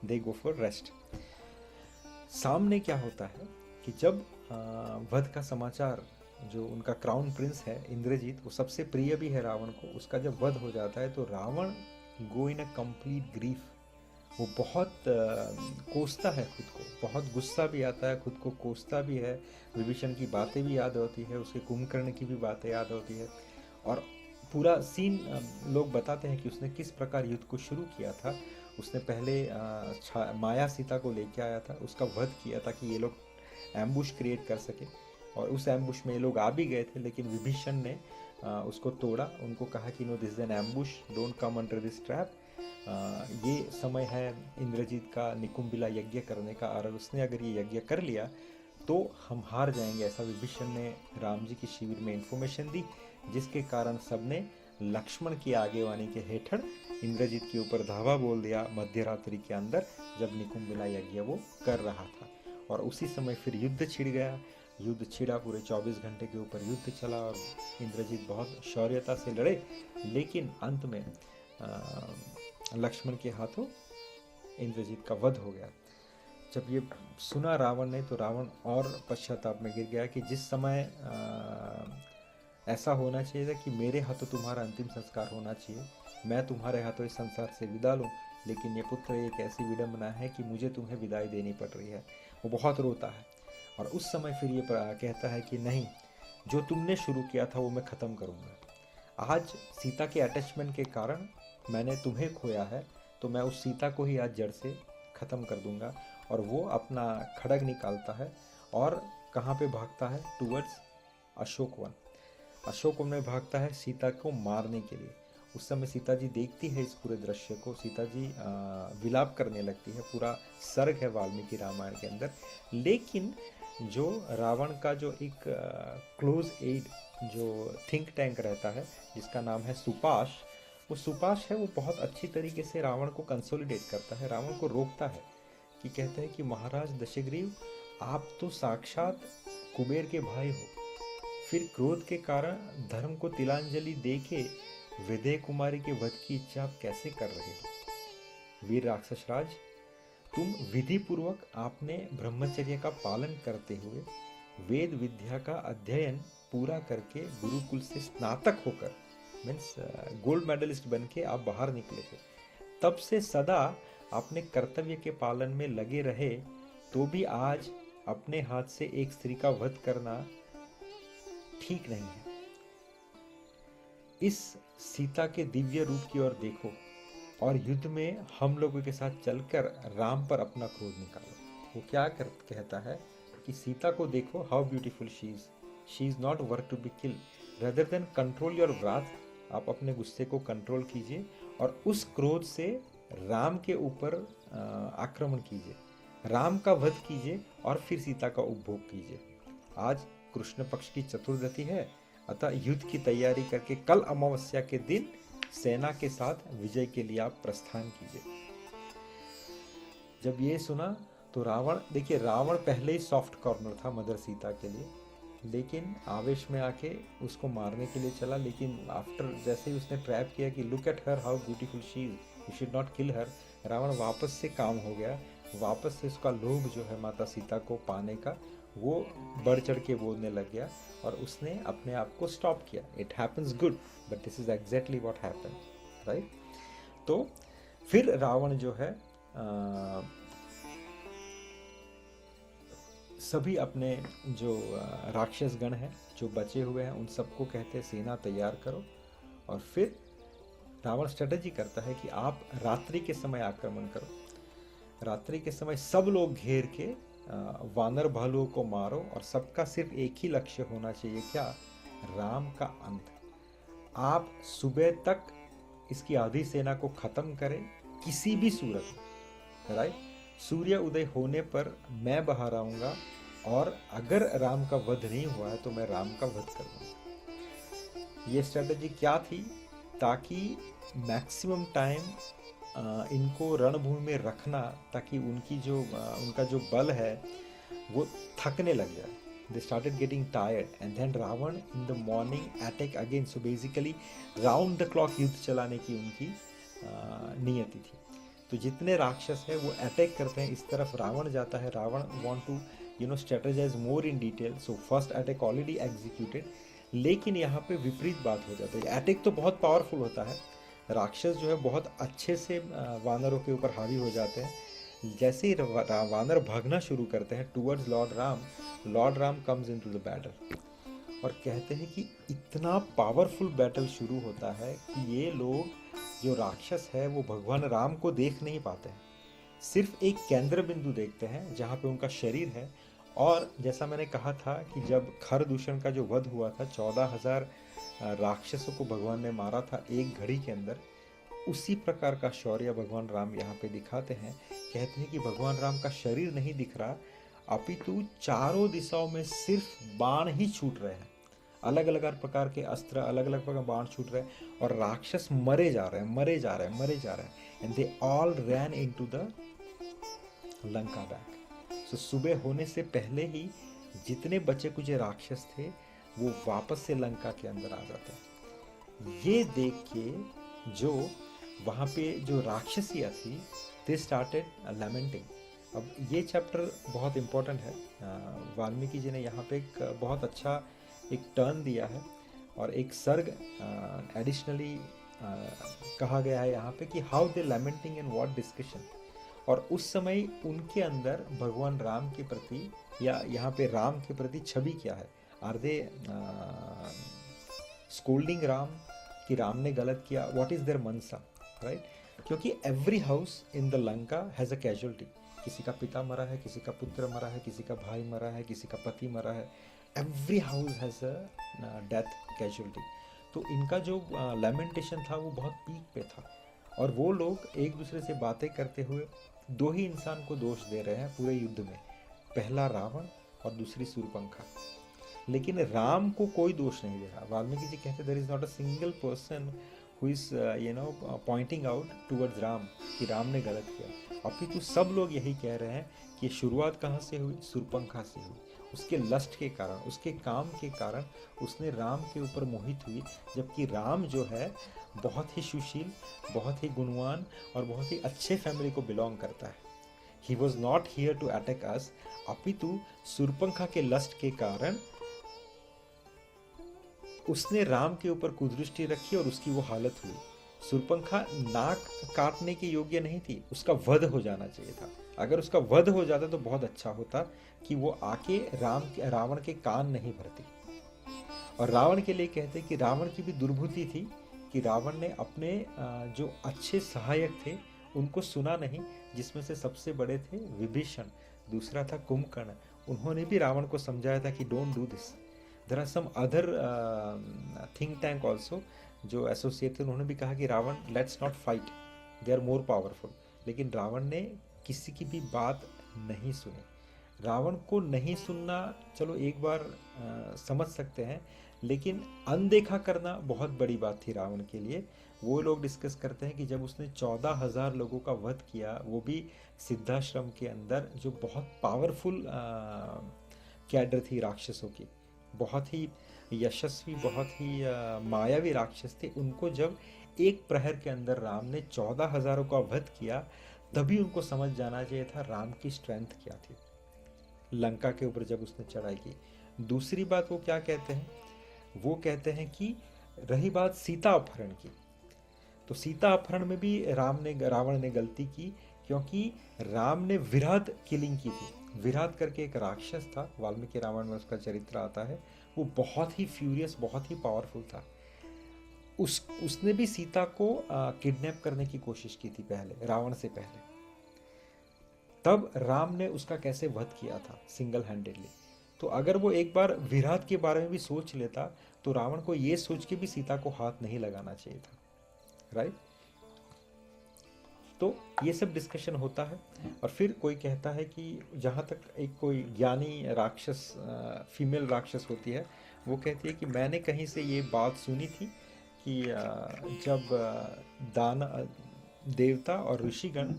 they go for rest. सामने क्या होता है कि जब वध का समाचार, जो उनका क्राउन प्रिंस है इंद्रजीत, वो सबसे प्रिय भी है रावण को, उसका जब वध हो जाता है तो रावण गो इन अ कंप्लीट ग्रीफ. वो बहुत कोसता है खुद को, बहुत गुस्सा भी आता है, खुद को कोसता भी है. विभीषण की बातें भी याद होती है, उसके कुंभकर्ण की भी बातें याद होती है. और पूरा सीन लोग बताते हैं कि उसने किस प्रकार युद्ध को शुरू किया था. उसने पहले माया सीता को लेके आया था, उसका वध किया ताकि ये लोग एम्बुश क्रिएट कर सके. और उस एम्बुश में ये लोग आ भी गए थे, लेकिन विभीषण ने उसको तोड़ा. उनको कहा कि no, this is an ambush, don't come under this trap. ये समय है इंद्रजीत का निकुंभिला यज्ञ करने का, और उसने अगर ये यज्ञ कर लिया तो हम हार जाएंगे. ऐसा विभीषण ने राम जी के शिविर में इन्फॉर्मेशन दी, जिसके कारण सबने लक्ष्मण की आगेवानी के हेठड़ इंद्रजीत के ऊपर धावा बोल दिया मध्यरात्रि के अंदर, जब निकुंभिला यज्ञ वो कर रहा था. और उसी समय फिर युद्ध छिड़ गया. युद्ध छिड़ा, पूरे 24 घंटे के ऊपर युद्ध चला और इंद्रजीत बहुत शौर्यता से लड़े, लेकिन अंत में लक्ष्मण के हाथों इंद्रजीत का वध हो गया. जब ये सुना रावण ने, तो रावण और पश्चाताप में गिर गया कि जिस समय ऐसा होना चाहिए था कि मेरे हाथों तुम्हारा अंतिम संस्कार होना चाहिए, मैं तुम्हारे हाथों इस संसार से विदा लूँ, लेकिन ये पुत्र एक ऐसी विडम्बना है कि मुझे तुम्हें विदाई देनी पड़ रही है. वो बहुत रोता है. और उस समय फिर ये कहता है कि नहीं, जो तुमने शुरू किया था वो मैं ख़त्म करूँगा. आज सीता के अटैचमेंट के कारण मैंने तुम्हें खोया है, तो मैं उस सीता को ही आज जड़ से ख़त्म कर दूंगा. और वो अपना खड्ग निकालता है और कहाँ पे भागता है? टूवर्ड्स अशोकवन. अशोकवन में भागता है सीता को मारने के लिए. उस समय सीता जी देखती है इस पूरे दृश्य को, सीता जी विलाप करने लगती है. पूरा सर्ग है वाल्मीकि रामायण के अंदर. लेकिन जो रावण का जो एक क्लोज एड, जो थिंक टैंक रहता है, जिसका नाम है सुपाश, वो सुपाश है, वो बहुत अच्छी तरीके से रावण को कंसोलिडेट करता है, रावण को रोकता है, कि कहते हैं कि महाराज दशग्रीव, आप तो साक्षात कुबेर के भाई हो, फिर क्रोध के कारण धर्म को तिलांजलि दे के विदेह कुमारी के वध की इच्छा आप कैसे कर रहे हो? वीर राक्षस राज, तुम विधि पूर्वक आपने ब्रह्मचर्य का पालन करते हुए वेद विद्या का अध्ययन पूरा करके गुरुकुल से स्नातक होकर मीन्स गोल्ड मेडलिस्ट बन के आप बाहर निकले थे। तब से सदा अपने कर्तव्य के पालन में लगे रहे, तो भी आज अपने हाथ से एक स्त्री का वध करना ठीक नहीं है। इस सीता के दिव्य रूप की ओर देखो और युद्ध में हम लोगों के साथ चलकर राम पर अपना क्रोध निकालो। वो क्या कहता है कि सीता को देखो, how beautiful she is not worth to be kill, rather than control your wrath, आप अपने गुस्से को कंट्रोल कीजिए और उस क्रोध से राम के ऊपर आक्रमण कीजिए, राम का वध कीजिए और फिर सीता का उपभोग कीजिए। आज कृष्ण पक्ष की चतुर्दशी है, अतः युद्ध की तैयारी करके कल अमावस्या के दिन सेना के साथ विजय के लिए आप प्रस्थान कीजिए। जब ये सुना तो रावण, देखिए रावण पहले ही सॉफ्ट कॉर्नर था मदर सीता के लिए, लेकिन आवेश में आके उसको मारने के लिए चला, लेकिन आफ्टर जैसे ही उसने ट्रैप किया कि look at her how beautiful she is, you should not kill her, Ravan वापस से काम हो गया, वापस से उसका लोभ जो है माता सीता को पाने का वो बढ़ चढ़ के बोलने लग गया और उसने अपने आप को स्टॉप किया। It happens good but this is exactly what happen, right. तो फिर रावण जो है सभी अपने जो राक्षस गण हैं जो बचे हुए हैं उन सबको कहते हैं सेना तैयार करो, और फिर रावण स्ट्रेटजी करता है कि आप रात्रि के समय आक्रमण करो, रात्रि के समय सब लोग घेर के वानर भालुओं को मारो और सबका सिर्फ एक ही लक्ष्य होना चाहिए, क्या? राम का अंत। आप सुबह तक इसकी आधी सेना को खत्म करें किसी भी सूरत में, राइट। सूर्य उदय होने पर मैं बाहर आऊंगा और अगर राम का वध नहीं हुआ है तो मैं राम का वध कर दूंगा। ये स्ट्रेटजी क्या थी? ताकि मैक्सिमम टाइम इनको रणभूमि में रखना, ताकि उनका जो बल है वो थकने लग जाए। They started getting tired and then Ravan in the morning attack again. So basically round the clock युद्ध चलाने की उनकी नियति थी। तो जितने राक्षस है वो अटैक करते हैं, इस तरफ रावण जाता है। Ravan want to strategise more in detail, so first attack already executed. लेकिन यहाँ पे विपरीत बात हो जाती है। अटैक तो बहुत पावरफुल होता है, राक्षस जो है बहुत अच्छे से वानरों के ऊपर हावी हो जाते हैं। जैसे ही वानर भागना शुरू करते हैं towards Lord Ram comes into the battle और कहते हैं कि इतना पावरफुल बैटल शुरू होता है कि ये लोग जो राक्षस है वो भगवान राम को देख नहीं पाते हैं, सिर्फ एक केंद्र बिंदु देखते हैं जहाँ पे उनका शरीर है। और जैसा मैंने कहा था कि जब खरदूषण का जो वध हुआ था, 14,000 राक्षसों को भगवान ने मारा था एक घड़ी के अंदर, उसी प्रकार का शौर्य भगवान राम यहाँ पे दिखाते हैं। कहते हैं कि भगवान राम का शरीर नहीं दिख रहा, अपितु चारों दिशाओं में सिर्फ बाण ही छूट रहे हैं, अलग अलग प्रकार के अस्त्र, अलग अलग प्रकार बाण छूट रहे हैं और राक्षस मरे जा रहे हैं and they all ran into the Lanka back. So सुबह होने से पहले ही जितने बचे कुछ राक्षस थे वो वापस से लंका के अंदर आ जाते हैं। ये देख के जो वहाँ पे जो राक्षसियाँ थी, दे स्टार्टेड लैमेंटिंग। अब ये चैप्टर बहुत इम्पोर्टेंट है, वाल्मीकि जी ने यहाँ पे एक बहुत अच्छा एक टर्न दिया है और एक सर्ग एडिशनली कहा गया है यहाँ पे कि how they lamenting and what discussion. और उस समय उनके अंदर भगवान राम के प्रति या यहाँ पे राम के प्रति छवि क्या है? आर दे स्कोल्डिंग राम कि राम ने गलत किया? What is their mansa, right? क्योंकि every house in the Lanka has a casualty. किसी का पिता मरा है, किसी का पुत्र मरा है, किसी का भाई मरा है, किसी का पति मरा है। Every house has a death casualty. तो इनका जो लैमेंटेशन था वो बहुत पीक पे था और वो लोग एक दूसरे से बातें करते हुए दो ही इंसान को दोष दे रहे हैं पूरे युद्ध में, पहला रावण और दूसरी सूर्यपंखा। लेकिन राम को कोई दोष नहीं दे रहा। वाल्मीकि जी कहते there is not a single person who is pointing out towards Ram कि राम ने गलत किया, अपितु सब लोग यही कह रहे हैं कि शुरुआत कहाँ से हुई, शूर्पणखा से हुई। उसके लस्ट के कारण, उसके काम के कारण उसने राम के ऊपर मोहित हुई, जबकि राम जो है बहुत ही सुशील, बहुत ही गुणवान और बहुत ही अच्छे फैमिली को बिलोंग करता है। He was not here to attack us, अपितु शूर्पणखा के लस्ट के कारण उसने राम के ऊपर कुदृष्टि रखी और उसकी वो हालत हुई। शूर्पणखा नाक काटने के योग्य नहीं थी, उसका वध हो जाना चाहिए था। अगर उसका वध हो जाता तो बहुत अच्छा होता कि वो आके रावण के कान नहीं भरती। और रावण के लिए कहते कि रावण की भी दुर्बुद्धि थी कि रावण ने अपने जो अच्छे सहायक थे उनको सुना नहीं, जिसमें से सबसे बड़े थे विभीषण, दूसरा था कुंभकर्ण। उन्होंने भी रावण को समझाया था कि don't do this. There are some other think tank also जो एसोसिएट थे, उन्होंने भी कहा कि Ravana let's not fight, they are more powerful. लेकिन रावण ने किसी की भी बात नहीं सुनी। रावण को नहीं सुनना चलो एक बार समझ सकते हैं, लेकिन अनदेखा करना बहुत बड़ी बात थी रावण के लिए। वो लोग डिस्कस करते हैं कि जब उसने 14,000 लोगों का वध किया, वो भी सिद्धाश्रम के अंदर, जो बहुत पावरफुल कैडर थी राक्षसों की, बहुत ही यशस्वी, बहुत ही मायावी राक्षस थे, उनको जब एक प्रहर के अंदर राम ने 14,000 का वध किया, तभी उनको समझ जाना चाहिए था राम की स्ट्रेंथ क्या थी लंका के ऊपर जब उसने चढ़ाई की। दूसरी बात वो क्या कहते हैं, वो कहते हैं कि रही बात सीता अपहरण की, तो सीता अपहरण में भी रावण ने गलती की, क्योंकि राम ने विराट किलिंग की थी। विराट करके एक राक्षस था, वाल्मीकि रामायण में उसका चरित्र आता है। वो बहुत ही फ्यूरियस, बहुत ही पावरफुल था। उसने भी सीता को किडनैप करने की कोशिश की थी पहले, रावण से पहले। तब राम ने उसका कैसे वध किया था सिंगल हैंडेडली। तो अगर वो एक बार विराट के बारे में भी सोच लेता तो रावण को ये सोच के भी सीता को हाथ नहीं लगाना चाहिए था, राइट। तो ये सब डिस्कशन होता है। और फिर कोई कहता है कि जहाँ तक एक कोई ज्ञानी राक्षस, फीमेल राक्षस होती है, वो कहती है कि मैंने कहीं से ये बात सुनी थी कि जब देवता और ऋषिगण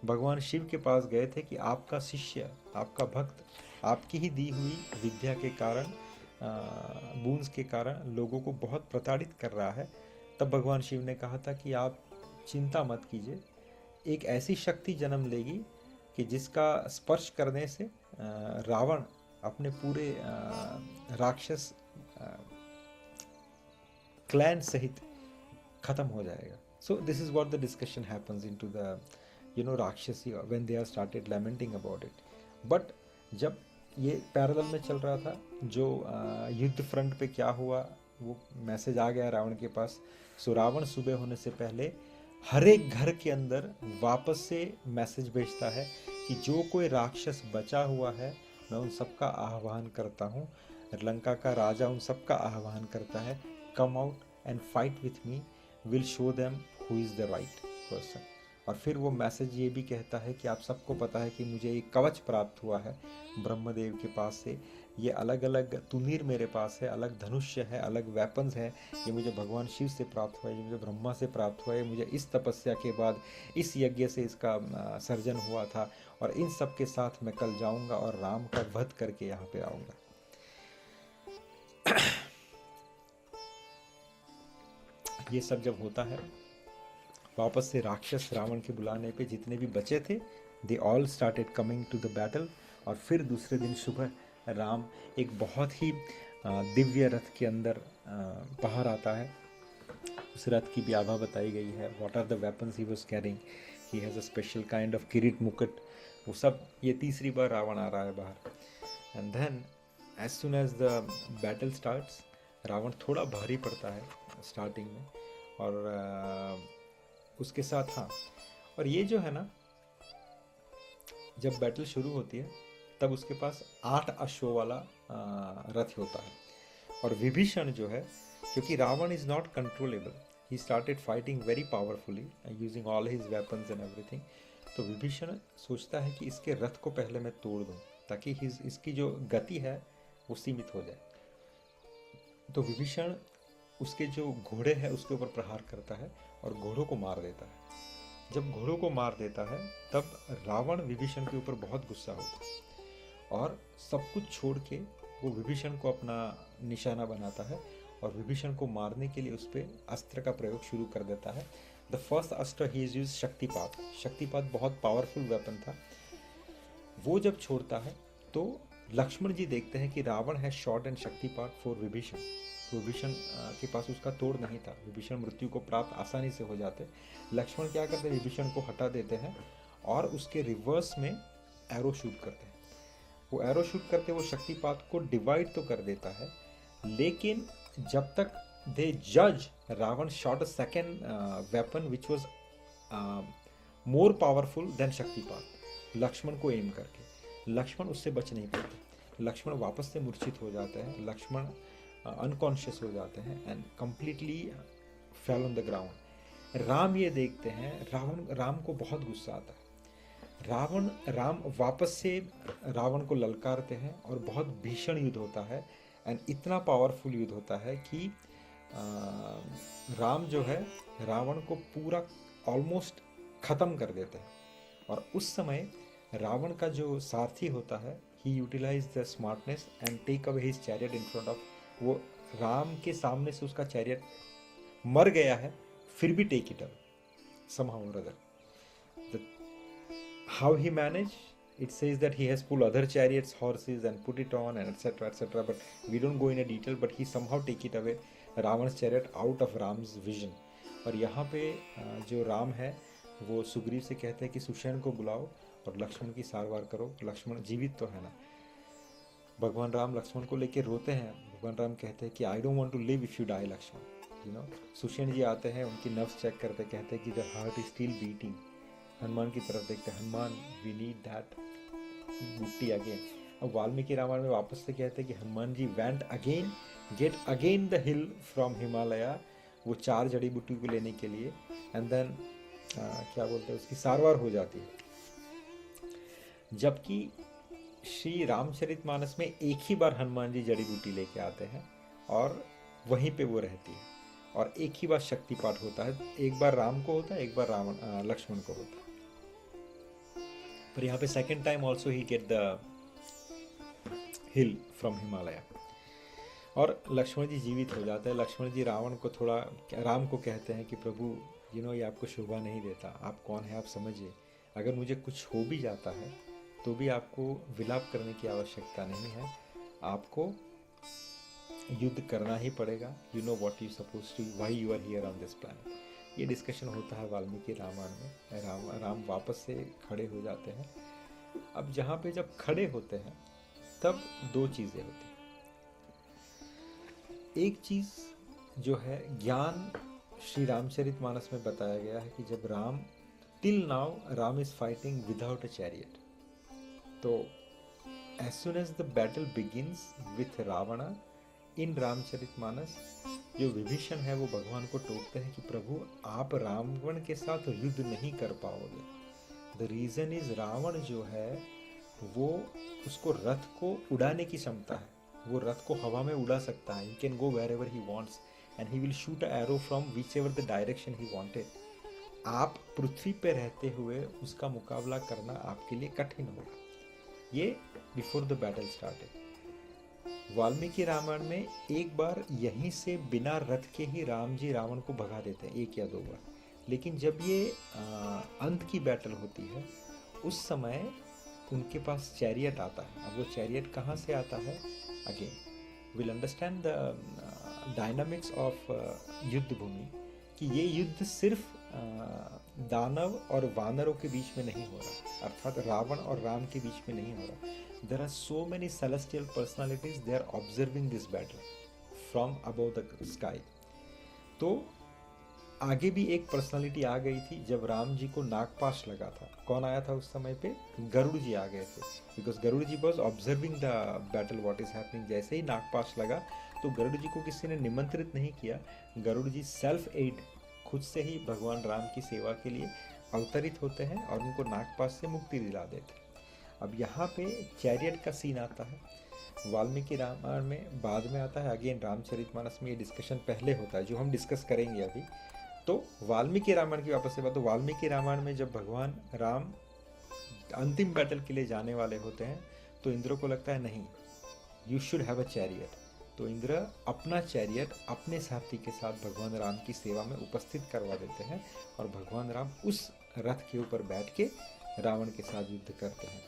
भगवान शिव के पास गए थे कि आपका शिष्य, आपका भक्त, आपकी ही दी हुई विद्या के कारण, बूंस के कारण लोगों को बहुत प्रताड़ित कर रहा है, तब भगवान शिव ने कहा था कि आप चिंता मत कीजिए, एक ऐसी शक्ति जन्म लेगी कि जिसका स्पर्श करने से रावण अपने पूरे राक्षस क्लैन सहित खत्म हो जाएगा। So this is what the discussion happens into the rakshasi when they are started lamenting about it. But जब ये पैरेलल में चल रहा था, जो युद्ध फ्रंट पे क्या हुआ, वो मैसेज आ गया रावण के पास। सो रावण सुबह होने से पहले हर एक घर के अंदर वापस से मैसेज भेजता है कि जो कोई राक्षस बचा हुआ है, मैं उन सबका आह्वान करता हूँ। लंका का राजा उन सबका आह्वान करता है, come out and fight with me, will show them who is the right person. और फिर वो मैसेज ये भी कहता है कि आप सबको पता है कि मुझे एक कवच प्राप्त हुआ है ब्रह्मदेव के पास से, ये अलग अलग तुनीर मेरे पास है, अलग धनुष्य है, अलग वेपन्स है, ये मुझे भगवान शिव से प्राप्त हुआ है, ये मुझे ब्रह्मा से प्राप्त हुआ है, मुझे इस तपस्या के बाद इस यज्ञ से इसका सर्जन हुआ था, और इन सब के साथ मैं कल जाऊंगा और राम का वध करके यहाँ पे आऊँगा। ये सब जब होता है, वापस से राक्षस रावण के बुलाने पे जितने भी बचे थे, they all started coming to the battle. और फिर दूसरे दिन सुबह राम एक बहुत ही दिव्य रथ के अंदर बाहर आता है। उस रथ की भी आभा बताई गई है, what are the weapons he was carrying, he has a special kind of kirit mukut, वो सब। ये तीसरी बार रावण आ रहा है बाहर। And then as soon as the battle starts, Ravana थोड़ा भारी पड़ता है स्टार्टिंग में, और उसके साथ हाँ, और ये जो है ना, जब बैटल शुरू होती है तब उसके पास 8 अश्वों वाला रथ होता है। और विभीषण जो है, क्योंकि Ravana is not controllable, he started fighting very powerfully using all his weapons and everything. तो विभीषण सोचता है कि इसके रथ को पहले मैं तोड़ दूं, ताकि इसकी जो गति है वो सीमित हो जाए। तो विभीषण उसके जो घोड़े हैं उसके ऊपर प्रहार करता है और घोड़ों को मार देता है। जब घोड़ों को मार देता है तब रावण विभीषण के ऊपर बहुत गुस्सा होता है और सब कुछ छोड़ के वो विभीषण को अपना निशाना बनाता है और विभीषण को मारने के लिए उस पर अस्त्र का प्रयोग शुरू कर देता है। द फर्स्ट अस्त्र ही इज यूज शक्तिपात। शक्तिपात बहुत पावरफुल वेपन था। वो जब छोड़ता है तो लक्ष्मण जी देखते हैं कि रावण है shot and shaktipat for Vibhishan. Vibhishan के पास उसका तोड़ नहीं था, विभीषण मृत्यु को प्राप्त आसानी से हो जाते। लक्ष्मण क्या करते हैं, विभीषण को हटा देते हैं और उसके रिवर्स में एरो शूट करते हैं। वो एरो शूट करते वो शक्तिपात को डिवाइड तो कर देता है, लेकिन जब तक दे जज Ravan shot a second weapon which was more powerful than shaktipat Lakshman को एम करके। लक्ष्मण उससे बच नहीं पाते, लक्ष्मण वापस से मूर्छित हो जाते हैं, लक्ष्मण अनकॉन्शियस हो जाते हैं and completely fell on the ground. Ram ये देखते हैं, राम को बहुत गुस्सा आता है। राम वापस से रावण को ललकारते हैं और बहुत भीषण युद्ध होता है एंड इतना पावरफुल युद्ध होता है कि राम जो है रावण को पूरा ऑलमोस्ट ख़त्म कर देते हैं। और उस समय रावण का जो सारथी होता है he utilize the smartness and take away his chariot in front of. वो राम के सामने से उसका चैरियट मर गया है फिर भी take it away somehow or other. How he managed, it says that he has pulled other chariots, horses and put it on and etc. But we don't go in a detail, but he somehow take it away Ravan's chariot out of Ram's vision. और यहाँ पे जो राम है वो सुग्रीव से कहते हैं कि सुषेण को बुलाओ और लक्ष्मण की सारवार करो। लक्ष्मण जीवित तो है ना। भगवान राम लक्ष्मण को लेकर रोते हैं। भगवान राम कहते हैं कि I don't want to live if you die Lakshman, you know. Sushen ji आते हैं, उनकी नर्व्स चेक करते, कहते हैं कि the heart is still beating. Hanuman की तरफ देखते हैं, Hanuman we need that booti again. अब वाल्मीकि रामायण में वापस से कहते हैं कि Hanuman ji went again, get again the hill from Himalaya, वो 4 जड़ी बूटी को लेने के लिए, एंड देन क्या बोलते हैं उसकी सारवार हो जाती है। जबकि श्री रामचरितमानस में एक ही बार हनुमान जी जड़ी बूटी लेके आते हैं और वहीं पे वो रहती है, और एक ही बार शक्तिपाठ होता है। एक बार राम को होता है, एक बार लक्ष्मण को होता है। पर यहाँ पे second time also he get the hill from Himalaya और लक्ष्मण जी जीवित हो जाते हैं। लक्ष्मण जी रावण को थोड़ा, राम को कहते हैं कि प्रभु ये आपको शोभा नहीं देता, आप कौन है आप समझिए, अगर मुझे कुछ हो भी जाता है तो भी आपको विलाप करने की आवश्यकता नहीं है, आपको युद्ध करना ही पड़ेगा। You know what you suppose to, why you are here on this planet. ये डिस्कशन होता है वाल्मीकि रामायण में। राम वापस से खड़े हो जाते हैं। अब जहाँ पे जब खड़े होते हैं तब 2 चीज़ें होती हैं। एक चीज़ जो है ज्ञान श्री रामचरितमानस में बताया गया है कि जब Ram, till now Ram is fighting without a chariot, तो as soon as the battle begins with Ravana in Ramcharitmanas, जो विभीषण है वो भगवान को टोकते हैं कि प्रभु आप रावण के साथ युद्ध नहीं कर पाओगे। द रीजन इज रावण जो है वो, उसको रथ को उड़ाने की क्षमता है, वो रथ को हवा में उड़ा सकता है। He can go wherever he wants and he will shoot a arrow from whichever the direction he wanted. आप पृथ्वी पे रहते हुए उसका मुकाबला करना आपके लिए कठिन होगा। ये before the battle started. Valmiki Ramayan में एक बार यहीं से बिना रथ के ही राम जी रावण को भगा देते हैं 1 या 2 बार, लेकिन जब ये अंत की बैटल होती है उस समय उनके पास चैरियट आता है। अब वो चैरियट कहाँ से आता है, again will understand the dynamics of युद्ध भूमि, कि ये युद्ध सिर्फ दानव और वानरों के बीच में नहीं हो रहा, अर्थात रावण और राम के बीच में नहीं हो रहा। There are so many celestial personalities, they are observing this battle from above the sky. तो आगे भी एक पर्सनालिटी आ गई थी जब राम जी को नागपाश लगा था। कौन आया था उस समय पे, गरुड़ जी आ गए थे, because Garuda ji was observing the battle what is happening. जैसे ही नागपाश लगा तो गरुड़ जी को किसी ने निमंत्रित नहीं किया, गरुड़ जी सेल्फ एड खुद से ही भगवान राम की सेवा के लिए अवतरित होते हैं और उनको नागपाश से मुक्ति दिला देते हैं। अब यहाँ पे चैरियट का सीन आता है। वाल्मीकि रामायण में बाद में आता है, अगेन रामचरितमानस में ये डिस्कशन पहले होता है जो हम डिस्कस करेंगे अभी। तो वाल्मीकि रामायण की वापस से बात, तो वाल्मीकि रामायण में जब भगवान राम अंतिम बैटल के लिए जाने वाले होते हैं तो इंद्र को लगता है नहीं, you should have a chariot. तो इंद्र अपना चैरियट अपने साथी के साथ भगवान राम की सेवा में उपस्थित करवा देते हैं और भगवान राम उस रथ के ऊपर बैठ के रावण के साथ युद्ध करते हैं।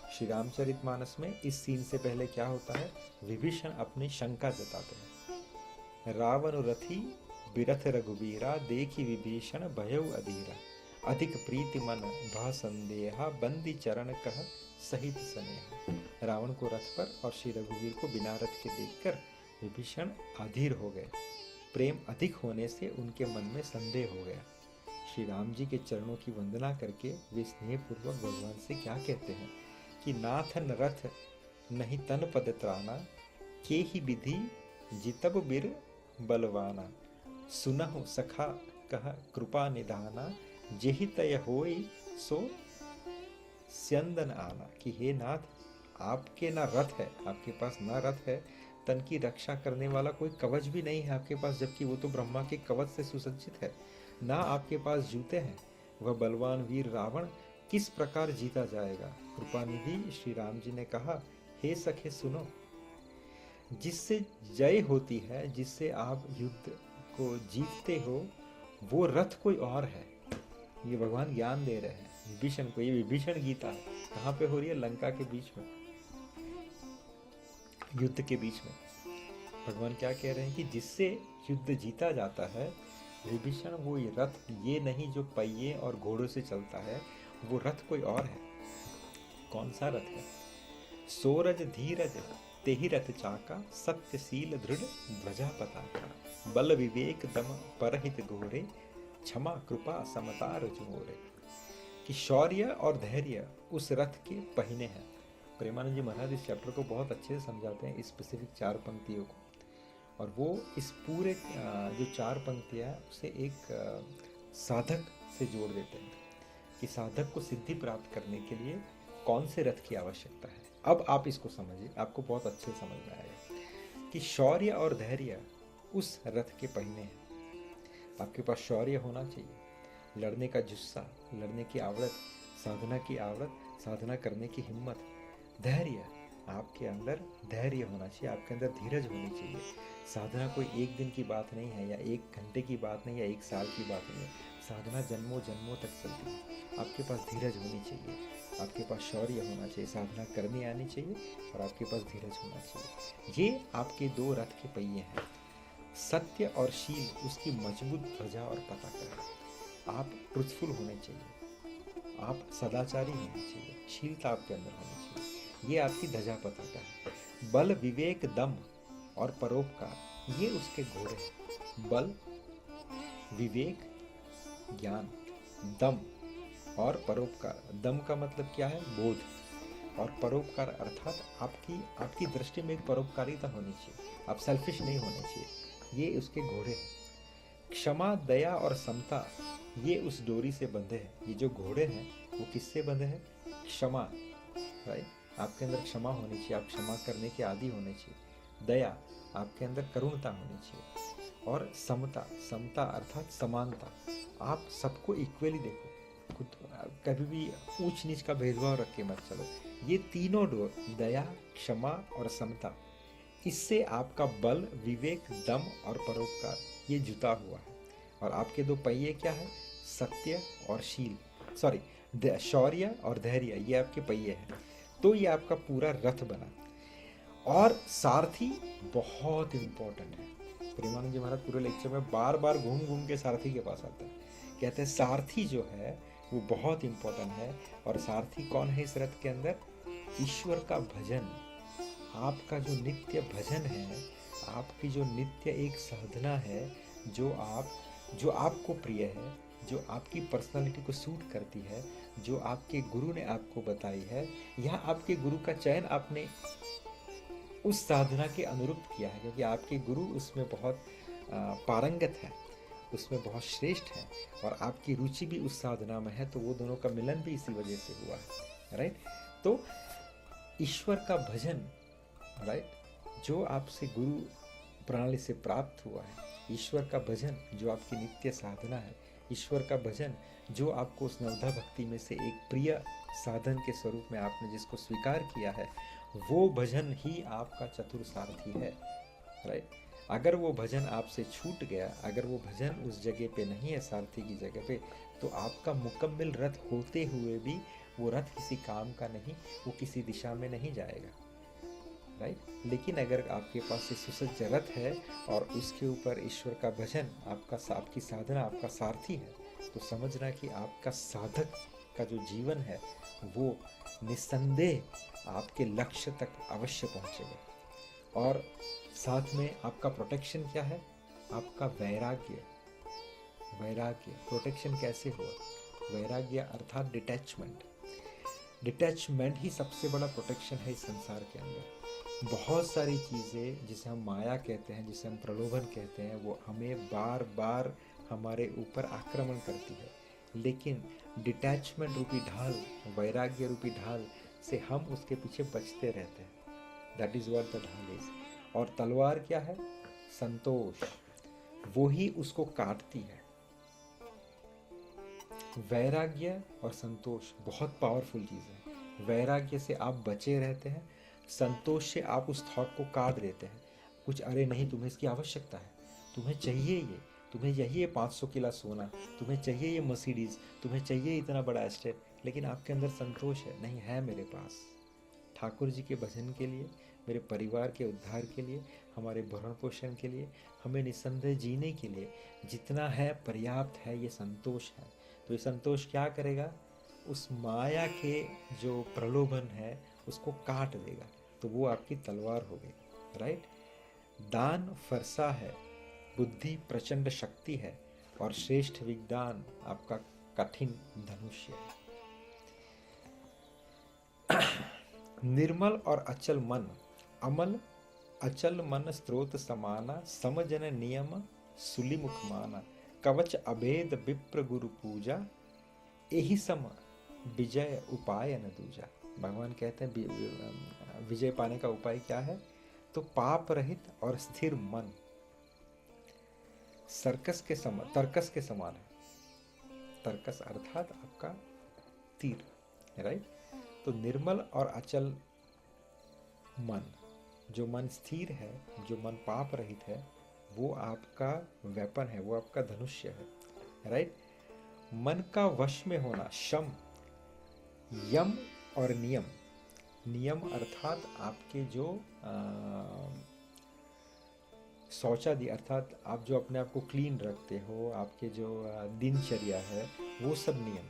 श्री रामचरितमानस में इस सीन से पहले क्या होता है, विभीषण अपनी शंका जताते हैं। रावण रथी बिरथ रघुबीरा, देखी विभीषण भयउ अधीरा, अधिक प्रीति मन भा संदेहा, बंदी चरण कह सहित स्नेहा। रावण को रथ पर और श्री रघुवीर को बिना रथ के देखकर विभीषण अधीर हो गए। प्रेम अधिक होने से उनके मन में संदेह हो गया। श्री राम जी के चरणों की वंदना करके वे स्नेहपूर्वक भगवान से क्या कहते हैं कि नाथन रथ नहीं तन पद त्राना, के ही विधि जितब बिर बलवाना, सुनहु सखा कह कृपा निधाना, जेहि तय होई सो स्यंदन आना। कि हे नाथ, आपके ना रथ है, आपके पास ना रथ है, तन की रक्षा करने वाला कोई कवच भी नहीं है आपके पास, जबकि वो तो ब्रह्मा के कवच से सुसज्जित है। ना आपके पास जूते हैं, वह बलवान वीर रावण किस प्रकार जीता जाएगा। कृपानिधि श्री राम जी ने कहा, हे सखे सुनो, जिससे जय होती है, जिससे आप युद्ध को जीतते हो, वो रथ कोई और है। ये भगवान ज्ञान दे रहे हैं विभीषण को। ये विभीषण गीता है, कहाँ पे हो रही है, लंका के बीच में, युद्ध के बीच में। भगवान क्या कह रहे हैं कि जिससे युद्ध जीता जाता है विभीषण, वो ये रथ ये नहीं जो पहिए और घोड़ों से चलता है, वो रथ कोई और है। कौन सा रथ है? सोरज धीरज तेहि रथ चाका, सत्यशील दृढ़ ध्वजा पताका, बल विवेक दम परहित घोरे, क्षमा कृपा समता रजमोरे। कि शौर्य और धैर्य उस रथ के पहिने हैं। प्रेमानंद जी महाराज इस चैप्टर को बहुत अच्छे से समझाते हैं, इस स्पेसिफिक 4 पंक्तियों को, और वो इस पूरे जो 4 पंक्तियाँ हैं उसे एक साधक से जोड़ देते हैं कि साधक को सिद्धि प्राप्त करने के लिए कौन से रथ की आवश्यकता है। अब आप इसको समझिए, आपको बहुत अच्छे से समझ में आएगा कि शौर्य और धैर्य उस रथ के पहिने हैं। आपके पास शौर्य होना चाहिए, लड़ने का जुस्सा, लड़ने की आवड़त, साधना की आवड़त, साधना करने की हिम्मत। धैर्य, आपके अंदर धैर्य होना चाहिए, आपके अंदर धीरज होनी चाहिए। साधना कोई एक दिन की बात नहीं है, या 1 घंटे की बात नहीं, या 1 साल की बात नहीं है। साधना जन्मों जन्मों तक चलती है। आपके पास धीरज होनी चाहिए, आपके पास शौर्य होना चाहिए, साधना करनी आनी चाहिए, और आपके पास धीरज होना चाहिए। ये आपके 2 रथ के पहिए हैं। सत्य और शील उसकी मजबूत ध्वजा और पताका है। आप ट्रुथफुल होने चाहिए, आप सदाचारी होने चाहिए, शीलता आपके अंदर होनी चाहिए। ये आपकी ध्वजा पताका है। बल विवेक दम और परोपकार, ये उसके घोड़े हैं। बल विवेक ज्ञान, दम और परोपकार। दम का मतलब क्या है? बोध। और परोपकार अर्थात आपकी दृष्टि में एक परोपकारिता होनी चाहिए, आप सेल्फिश नहीं होने चाहिए। ये उसके घोड़े हैं। क्षमा दया और समता, ये उस डोरी से बंधे हैं। ये जो घोड़े हैं वो किससे बंधे हैं? क्षमा, राइट। आपके अंदर क्षमा होनी चाहिए, आप क्षमा करने के आदी होने चाहिए। दया, आपके अंदर करुणता होनी चाहिए। और समता, समता अर्थात समानता, आप सबको इक्वली देखो, खुद कभी भी ऊंच नीच का भेदभाव रख के मत चलो। ये तीनों डोर, दया, क्षमा और समता, इससे आपका बल विवेक दम और परोपकार ये जुटा हुआ है। और आपके 2 पहिए क्या है? सत्य और शील, शौर्य और धैर्य, ये आपके पहिए हैं। तो ये आपका पूरा रथ बना। और सारथी बहुत इंपॉर्टेंट है। प्रेमानंद जी महाराज पूरे लेक्चर में बार बार घूम घूम के सारथी के पास आते हैं, कहते हैं सारथी जो है वो बहुत इंपॉर्टेंट है। और सारथी कौन है इस रथ के अंदर? ईश्वर का भजन। आपका जो नित्य भजन है, आपकी जो नित्य एक साधना है, जो आपको प्रिय है, जो आपकी पर्सनालिटी को सूट करती है, जो आपके गुरु ने आपको बताई है, या आपके गुरु का चयन आपने उस साधना के अनुरूप किया है, क्योंकि आपके गुरु उसमें बहुत पारंगत है, उसमें बहुत श्रेष्ठ है, और आपकी रुचि भी उस साधना में है, तो वो दोनों का मिलन भी इसी वजह से हुआ है, राइट। तो ईश्वर का भजन राइट? जो आपसे गुरु प्रणाली से प्राप्त हुआ है, ईश्वर का भजन जो आपकी नित्य साधना है, ईश्वर का भजन जो आपको उस नवधा भक्ति में से एक प्रिय साधन के स्वरूप में आपने जिसको स्वीकार किया है, वो भजन ही आपका चतुर सारथी है, राइट? अगर वो भजन आपसे छूट गया, अगर वो भजन उस जगह पे नहीं है सारथी की जगह पे, तो आपका मुकम्मल रथ होते हुए भी वो रथ किसी काम का नहीं, वो किसी दिशा में नहीं जाएगा, राइट? लेकिन अगर आपके पास ये सुसज्ज रथ है और उसके ऊपर ईश्वर का भजन आपकी साधना, आपका सारथी है, तो समझना कि आपका साधक का जो जीवन है वो निस्संदेह आपके लक्ष्य तक अवश्य पहुंचेगा। और साथ में आपका प्रोटेक्शन क्या है? आपका वैराग्य। वैराग्य प्रोटेक्शन कैसे हुआ? वैराग्य अर्थात डिटैचमेंट। डिटैचमेंट ही सबसे बड़ा प्रोटेक्शन है इस संसार के अंदर। बहुत सारी चीज़ें जिसे हम माया कहते हैं, जिसे हम प्रलोभन कहते हैं, वो हमें बार बार हमारे ऊपर आक्रमण करती है, लेकिन डिटैचमेंट रूपी ढाल, वैराग्य रूपी ढाल से हम उसके पीछे बचते रहते हैं। दैट इज़ व्हाट द ढाल इज। और तलवार क्या है? संतोष, वो ही उसको काटती है। वैराग्य और संतोष बहुत पावरफुल चीज़ है। वैराग्य से आप बचे रहते हैं, संतोष से आप उस थॉट को काट देते हैं। कुछ, अरे नहीं तुम्हें इसकी आवश्यकता है, तुम्हें चाहिए ये, तुम्हें चाहिए 500 किलो सोना, तुम्हें चाहिए ये मर्सिडीज, तुम्हें चाहिए इतना बड़ा एस्टेट, लेकिन आपके अंदर संतोष है, नहीं है मेरे पास। ठाकुर जी के भजन के लिए, मेरे परिवार के उद्धार के लिए, हमारे भरण पोषण के लिए, हमें निस्संदेह जीने के लिए जितना है पर्याप्त है, ये संतोष है। तो ये संतोष क्या करेगा? उस माया के जो प्रलोभन है उसको काट देगा, तो वो आपकी तलवार हो गई, राइट? दान फरसा है, बुद्धि प्रचंड शक्ति है, और श्रेष्ठ विज्ञान आपका कठिन धनुष्य है। निर्मल और अचल मन, अमल अचल मन स्रोत समाना, समजन नियम सुलिमुख माना, कवच अभेद विप्र गुरु पूजा, यही सम विजय उपाय न दूजा। भगवान कहते हैं विजय पाने का उपाय क्या है? तो पाप रहित और स्थिर मन तर्कस के समान है। तर्कस अर्थात आपका तीर, राइट? तो निर्मल और अचल मन, जो मन स्थिर है, जो मन पाप रहित है, वो आपका वेपन है, वो आपका धनुष्य है, राइट? मन का वश में होना, शम, यम और नियम। नियम अर्थात आपके जो शौचादि, अर्थात आप जो अपने आप को क्लीन रखते हो, आपके जो दिनचर्या है, वो सब नियम,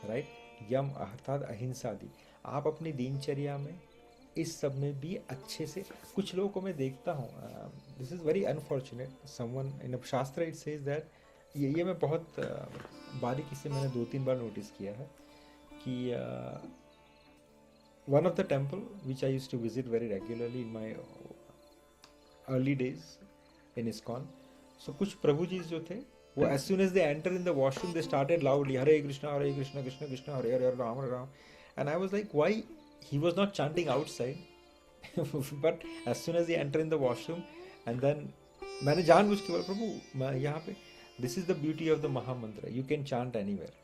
राइट? यम अर्थात अहिंसा आदि। आप अपनी दिनचर्या में इस सब में भी अच्छे से, कुछ लोगों को मैं देखता हूँ, this is very unfortunate, someone in शास्त्र इट सेज दैट, ये मैं बहुत बारीकी से मैंने 2-3 बार नोटिस किया है कि one of the temple which I used to visit very regularly in my early days in ISKCON, so कुछ प्रभु जी जो थे, वो as soon as they enter in the washroom they started loudly Hare Krishna Krishna Krishna Hare Hare Ram Ram, and I was like, why he was not chanting outside but as soon as he enter in the washroom, and then मैंने जानबूझ के बोला, प्रभु मैं यहाँ पे, this is the beauty of the Mahamantra, you can chant anywhere,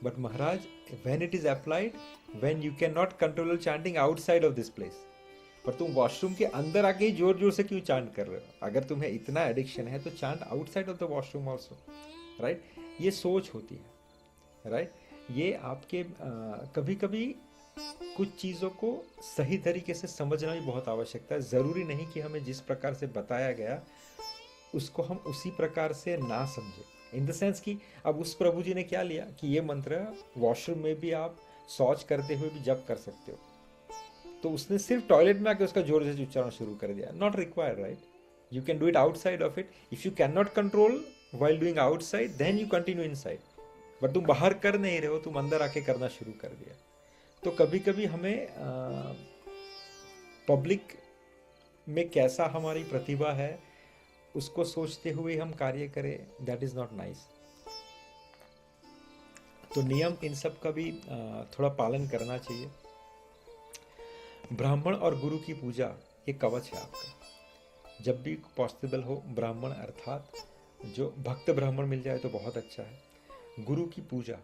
but Maharaj, when it is applied, when you cannot control chanting outside of this place, पर तुम washroom के अंदर आके ही जोर जोर से क्यों चांट कर रहे हो? अगर तुम्हें इतना एडिक्शन है तो chant outside of the washroom also, right? ये सोच होती है, राइट? ये आपके कभी कभी कुछ चीज़ों को सही तरीके से समझना भी बहुत आवश्यकता है। ज़रूरी नहीं कि हमें जिस प्रकार से बताया गया उसको हम उसी प्रकार से ना समझें, इन द सेंस कि अब उस प्रभु जी ने क्या लिया कि ये मंत्र वॉशरूम में भी आप शौच करते हुए भी जप कर सकते हो, तो उसने सिर्फ टॉयलेट में आके उसका जोर से उच्चारण शुरू कर दिया। Not required, right? You can do it outside of it. If you can not control while doing outside, then you continue inside. But तुम बाहर कर नहीं रहे हो, तुम अंदर आके करना शुरू कर दिया। तो कभी कभी हमें पब्लिक में कैसा हमारी प्रतिभा है उसको सोचते हुए हम कार्य करें, दैट इज नॉट नाइस। तो नियम इन सब का भी थोड़ा पालन करना चाहिए। ब्राह्मण और गुरु की पूजा ये कवच है आपका। जब भी पॉसिबल हो ब्राह्मण अर्थात जो भक्त ब्राह्मण मिल जाए तो बहुत अच्छा है। गुरु की पूजा,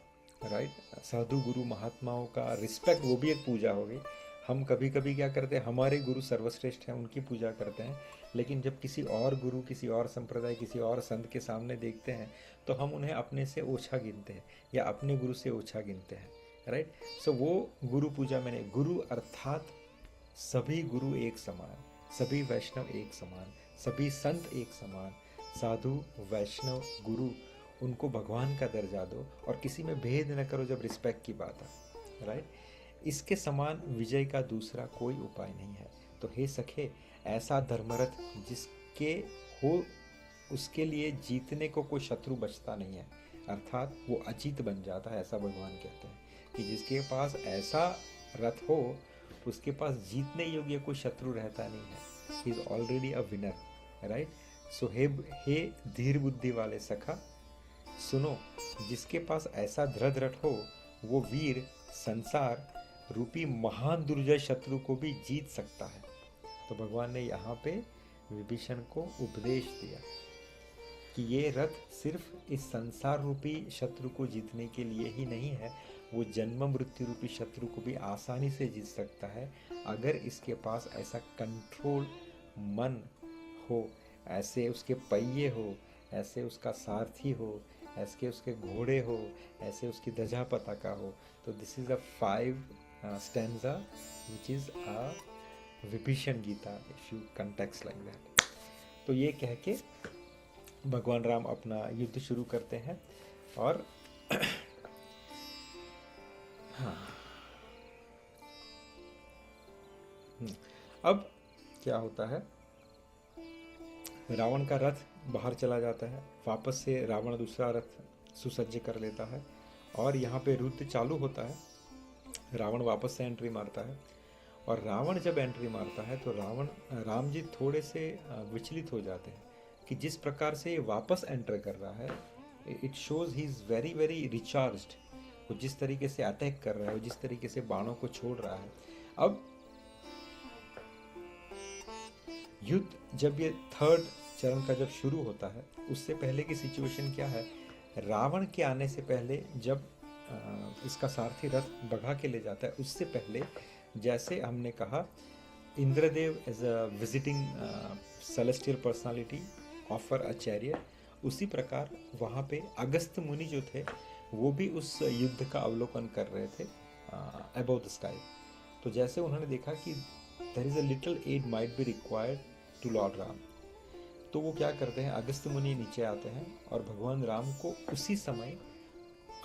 राइट, साधु गुरु महात्माओं का रिस्पेक्ट, वो भी एक पूजा होगी। हम कभी कभी क्या करते हैं, हमारे गुरु सर्वश्रेष्ठ हैं उनकी पूजा करते हैं, लेकिन जब किसी और गुरु, किसी और संप्रदाय, किसी और संत के सामने देखते हैं तो हम उन्हें अपने से ओछा गिनते हैं या अपने गुरु से ओछा गिनते हैं, राइट। सो वो गुरु पूजा में नहीं। गुरु अर्थात सभी गुरु एक समान, सभी वैष्णव एक समान, सभी संत एक समान, साधु वैष्णव गुरु, उनको भगवान का दर्जा दो और किसी में भेद न करो जब रिस्पेक्ट की बात है, राइट। इसके समान विजय का दूसरा कोई उपाय नहीं है। तो हे सखे, ऐसा धर्मरथ जिसके हो उसके लिए जीतने को कोई शत्रु बचता नहीं है, अर्थात वो अजीत बन जाता है। ऐसा भगवान कहते हैं कि जिसके पास ऐसा रथ हो उसके पास जीतने योग्य कोई शत्रु रहता नहीं है, he is already a winner, right. So हे धीर बुद्धि वाले सखा, सुनो, जिसके पास ऐसा दृढ़ रथ हो वो वीर संसार रूपी महान दुर्जय शत्रु को भी जीत सकता है। तो भगवान ने यहाँ पे विभीषण को उपदेश दिया कि ये रथ सिर्फ इस संसार रूपी शत्रु को जीतने के लिए ही नहीं है, वो जन्म मृत्यु रूपी शत्रु को भी आसानी से जीत सकता है अगर इसके पास ऐसा कंट्रोल मन हो, ऐसे उसके पहिए हो, ऐसे उसका सारथी हो, ऐसे उसके घोड़े हो, ऐसे उसकी ध्वजा पताका हो। तो this is a 5 stanza which is a Vibhishana Gita, if you context like that. तो ये कह के भगवान राम अपना युद्ध शुरू करते हैं और हाँ, अब क्या होता है, रावण का रथ बाहर चला जाता है, वापस से रावण दूसरा रथ सुसज्ज कर लेता है और यहाँ पे युद्ध चालू होता है। रावण वापस से एंट्री मारता है और रावण जब एंट्री मारता है तो राम जी थोड़े से विचलित हो जाते हैं कि जिस प्रकार से ये वापस एंटर कर रहा है, it shows he is very very recharged. वो जिस तरीके से अटैक कर रहा है, जिस तरीके से बाणों को छोड़ रहा है। अब युद्ध जब ये 3rd चरण का जब शुरू होता है, उससे पहले की सिचुएशन क्या है, रावण के आने से पहले जब इसका सारथी रथ भगा के ले जाता है, उससे पहले जैसे हमने कहा Indradev as a visiting celestial personality offer a chariot, उसी प्रकार वहाँ पे अगस्त मुनि जो थे वो भी उस युद्ध का अवलोकन कर रहे थे अबव द स्काई। तो जैसे उन्होंने देखा कि there is a little aid might be required to lord Ram, तो वो क्या करते हैं, अगस्त मुनि नीचे आते हैं और भगवान राम को उसी समय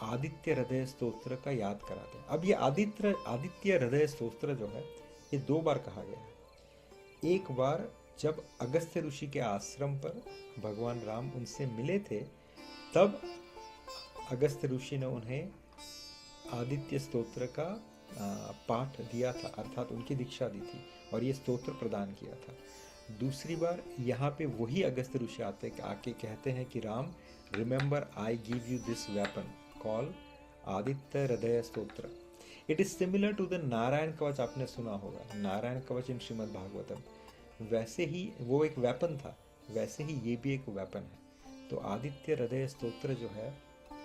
आदित्य हृदय स्तोत्र का याद कराते हैं। अब ये आदित्य हृदय स्तोत्र जो है ये 2 बार कहा गया है। एक बार जब अगस्त्य ऋषि के आश्रम पर भगवान राम उनसे मिले थे, तब अगस्त्य ऋषि ने उन्हें आदित्य स्तोत्र का पाठ दिया था, अर्थात उनकी दीक्षा दी थी और ये स्तोत्र प्रदान किया था। दूसरी बार यहाँ पे वही अगस्त्य ऋषि आके कहते हैं कि Ram, remember I give you this weapon call Aditya Hridaya Stotra. It is similar to the Narayana Kavacha, आपने सुना होगा नारायण कवच इन श्रीमद् भागवतम, वैसे ही वो एक वेपन था, वैसे ही ये भी एक वेपन है। तो आदित्य हृदय स्तोत्र जो है,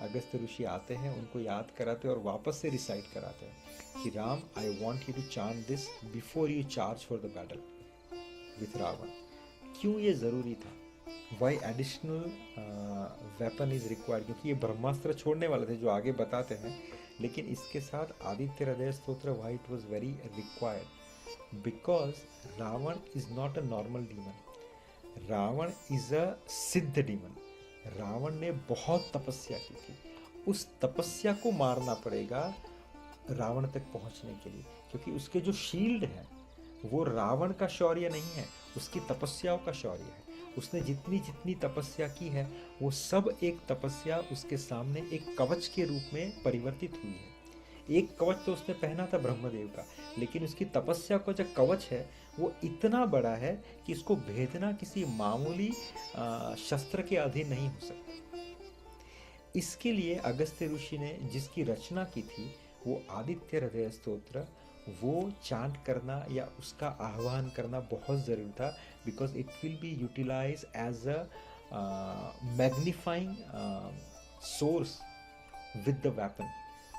अगस्त्य ऋषि आते हैं, उनको याद कराते हैं और वापस से रिसाइट कराते हैं कि Ram, I want you to chant this before you charge for the battle with Ravana. क्यों ये ज़रूरी था, why additional weapon is required, क्योंकि ये ब्रह्मास्त्र छोड़ने वाले थे जो आगे बताते हैं, लेकिन इसके साथ Aditya Hridaya Stotra why it was very required, because Ravana is not a normal demon, Ravana is a सिद्ध डीमन। रावण ने बहुत तपस्या की थी, उस तपस्या को मारना पड़ेगा रावण तक पहुंचने के लिए, क्योंकि उसके जो शील्ड है वो रावण का शौर्य नहीं है, उसकी तपस्याओं का शौर्य है। उसने जितनी जितनी तपस्या की है वो सब एक तपस्या उसके सामने एक कवच के रूप में परिवर्तित हुई है। एक कवच तो उसने पहना था ब्रह्मदेव का, लेकिन उसकी तपस्या का जो कवच है वो इतना बड़ा है कि इसको भेदना किसी मामूली शस्त्र के अधीन नहीं हो सकता। इसके लिए अगस्त्य ऋषि ने जिसकी रचना की थी वो आदित्य हृदय स्तोत्र, वो चांट करना या उसका आह्वान करना बहुत ज़रूरी था, because it will be utilize as a magnifying source with the weapon.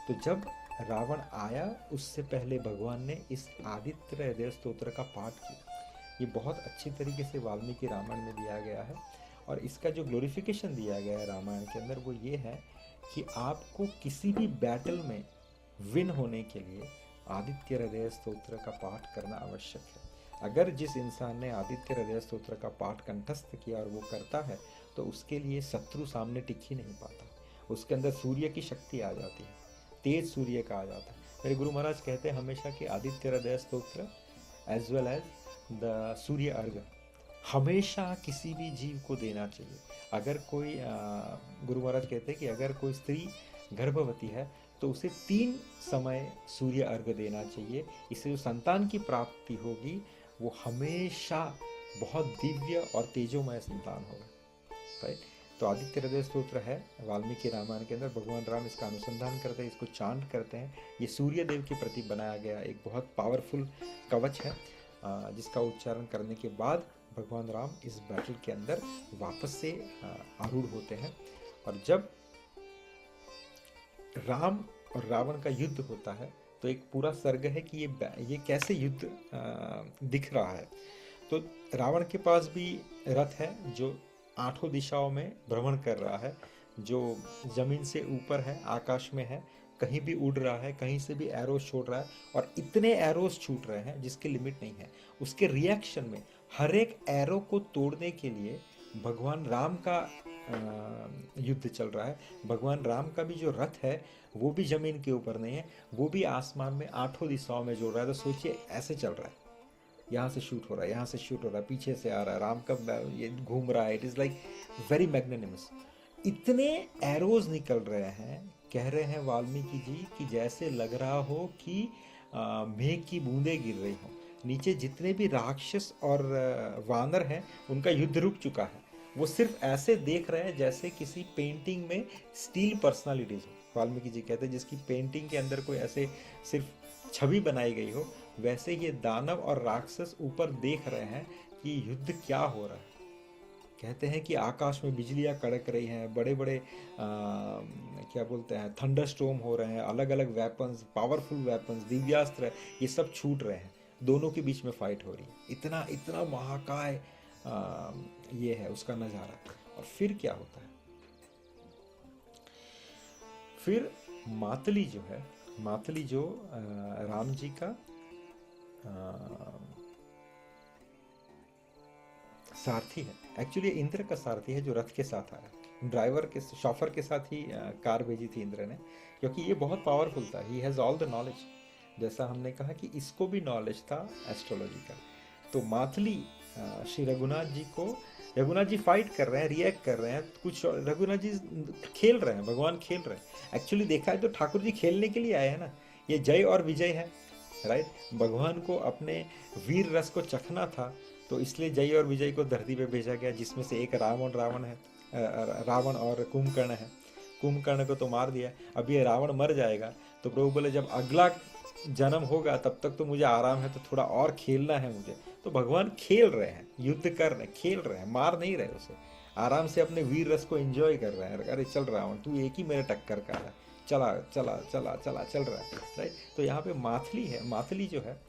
तो जब रावण आया उससे पहले भगवान ने इस आदित्य हृदय स्तोत्र का पाठ किया। ये बहुत अच्छी तरीके से वाल्मीकि रामायण में दिया गया है, और इसका जो ग्लोरिफिकेशन दिया गया है रामायण के अंदर वो ये है कि आपको किसी भी बैटल में विन होने के लिए आदित्य हृदय स्तोत्र का पाठ करना आवश्यक है। अगर जिस इंसान ने आदित्य हृदय स्तोत्र का पाठ कंठस्थ किया और वो करता है तो उसके लिए शत्रु सामने टिक ही नहीं पाता, उसके अंदर सूर्य की शक्ति आ जाती है, तेज सूर्य का आ जाता है। मेरे गुरु महाराज कहते हैं हमेशा कि आदित्य हृदय स्तोत्र एज वेल एज द सूर्य अर्घ हमेशा किसी भी जीव को देना चाहिए। अगर कोई गुरु महाराज कहते हैं कि अगर कोई स्त्री गर्भवती है तो उसे 3 समय सूर्य अर्घ देना चाहिए। इससे जो संतान की प्राप्ति होगी वो हमेशा बहुत दिव्य और तेजोमय संतान होगा, राइट। तो आदित्य हृदय स्तोत्र है वाल्मीकि रामायण के अंदर, भगवान राम इसका अनुसंधान करते हैं, इसको चांट करते हैं। ये सूर्य देव के प्रति बनाया गया एक बहुत पावरफुल कवच है, जिसका उच्चारण करने के बाद भगवान राम इस बैटल के अंदर वापस से आरूढ़ होते हैं। और जब राम और रावण का युद्ध होता है तो एक पूरा सर्ग है कि ये कैसे युद्ध दिख रहा है। तो रावण के पास भी रथ है जो 8 दिशाओं में भ्रमण कर रहा है, जो जमीन से ऊपर है, आकाश में है, कहीं भी उड़ रहा है, कहीं से भी एरोस छोड़ रहा है, और इतने एरोस छूट रहे हैं जिसकी लिमिट नहीं है। उसके रिएक्शन में हर एक एरो को तोड़ने के लिए भगवान राम का युद्ध चल रहा है। भगवान राम का भी जो रथ है वो भी जमीन के ऊपर नहीं है, वो भी आसमान में 8 दिशाओं में जोड़ रहा है। तो सोचिए ऐसे चल रहा है, यहाँ से शूट हो रहा है, यहाँ से शूट हो रहा है, पीछे से आ रहा है, राम का ये घूम रहा है। It is like very magnanimous. इतने एरोज निकल रहे हैं, कह रहे हैं वाल्मीकि जी कि जैसे लग रहा हो कि मेघ की बूंदें गिर रही हो। नीचे जितने भी राक्षस और वानर हैं उनका युद्ध रुक चुका है, वो सिर्फ ऐसे देख रहे हैं जैसे किसी पेंटिंग में स्टील पर्सनालिटीज हो। वाल्मीकि जी कहते हैं जिसकी पेंटिंग के अंदर कोई ऐसे सिर्फ छवि बनाई गई हो, वैसे ये दानव और राक्षस ऊपर देख रहे हैं कि युद्ध क्या हो रहा है। कहते हैं कि आकाश में बिजलियां कड़क रही हैं, बड़े बड़े क्या बोलते हैं थंडर स्टॉर्म हो रहे हैं, अलग अलग वेपन्स, पावरफुल वेपन्स, दिव्यास्त्र, ये सब छूट रहे हैं, दोनों के बीच में फाइट हो रही है। इतना इतना महाकाय ये है उसका नज़ारा। और फिर क्या होता है, फिर मातली जो है, मातली जो राम जी का सारथी है, एक्चुअली इंद्र का सारथी है जो रथ के साथ आया। ड्राइवर के शॉफर के साथ ही कार भेजी थी इंद्र ने, क्योंकि ये बहुत पावरफुल था। He has all the knowledge, जैसा हमने कहा कि इसको भी नॉलेज था एस्ट्रोलॉजी का। तो मातली श्री रघुनाथ जी को, रघुनाथ जी फाइट कर रहे हैं, रिएक्ट कर रहे हैं, कुछ रघुनाथ जी खेल रहे हैं, भगवान खेल रहे हैं। एक्चुअली देखा है तो ठाकुर जी खेलने के लिए आए हैं ना, ये जय और विजय है, राइट। भगवान को अपने वीर रस को चखना था, तो इसलिए जय और विजय को धरती पे भेजा गया, जिसमें से एक रावण और कुंभकर्ण है। कुंभकर्ण को तो मार दिया, अब ये रावण मर जाएगा, तो प्रभु बोले जब अगला जन्म होगा तब तक तो मुझे आराम है, तो थोड़ा और खेलना है मुझे। तो भगवान खेल रहे हैं, युद्ध कर रहे हैं, खेल रहे हैं, मार नहीं रहे उसे, आराम से अपने वीर रस को एंजॉय कर रहे हैं। अरे चल रावण, तू एक ही मेरे टक्कर का है, चला चला चला चला चल रहा है, राइट। तो यहाँ पे मातली है, मातली जो है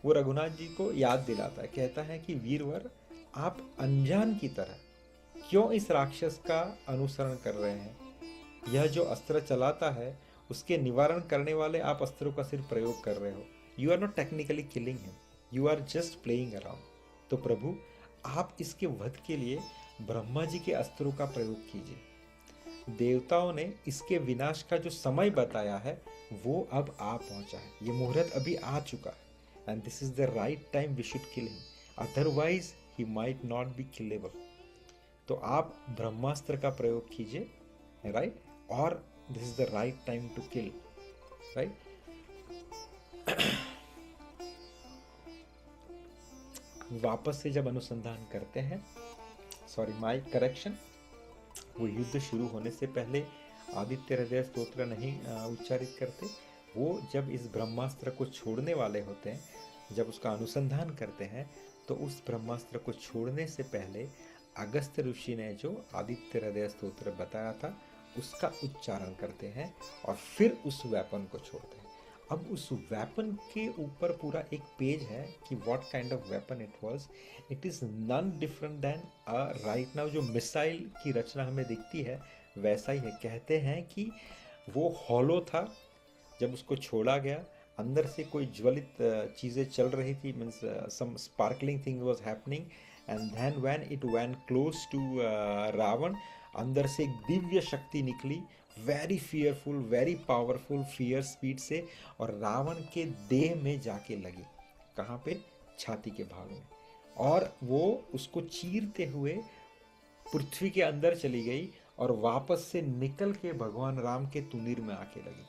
वो रघुनाथ जी को याद दिलाता है, कहता है कि वीरवर आप अनजान की तरह क्यों इस राक्षस का अनुसरण कर रहे हैं। यह जो अस्त्र चलाता है उसके निवारण करने वाले आप अस्त्रों का सिर्फ प्रयोग कर रहे हो। You are not technically killing him, you are just playing around. तो प्रभु आप इसके वध के लिए ब्रह्मा जी के अस्त्रों का प्रयोग कीजिए। देवताओं ने इसके विनाश का जो समय बताया है वो अब आ पहुंचा है, ये मुहूर्त अभी आ चुका है, and this is the right time we should kill him, otherwise he might not be killable. तो आप ब्रह्मास्त्र का प्रयोग कीजिए, राइट, और this is the right time to kill, right. वापस से जब अनुसंधान करते हैं, सॉरी माय करेक्शन, वो युद्ध शुरू होने से पहले आदित्य हृदय स्तोत्र नहीं उच्चारित करते, वो जब इस ब्रह्मास्त्र को छोड़ने वाले होते हैं, जब उसका अनुसंधान करते हैं, तो उस ब्रह्मास्त्र को छोड़ने से पहले अगस्त्य ऋषि ने जो आदित्य हृदय स्तोत्र बताया था उसका उच्चारण करते हैं और फिर उस वेपन को छोड़ते हैं। अब उस वेपन के ऊपर पूरा एक पेज है कि what kind of weapon it was. It is none different than right now जो मिसाइल की रचना हमें दिखती है वैसा ही है। कहते हैं कि वो हॉलो था, जब उसको छोड़ा गया अंदर से कोई ज्वलित चीज़ें चल रही थी, means some sparkling thing was happening, and then when it went close to Ravana, अंदर से एक दिव्य शक्ति निकली, very fearful, very powerful, fear speed से, और रावण के देह में जाके लगी। कहाँ पे? छाती के भाग में, और वो उसको चीरते हुए पृथ्वी के अंदर चली गई और वापस से निकल के भगवान राम के तुनीर में आके लगी।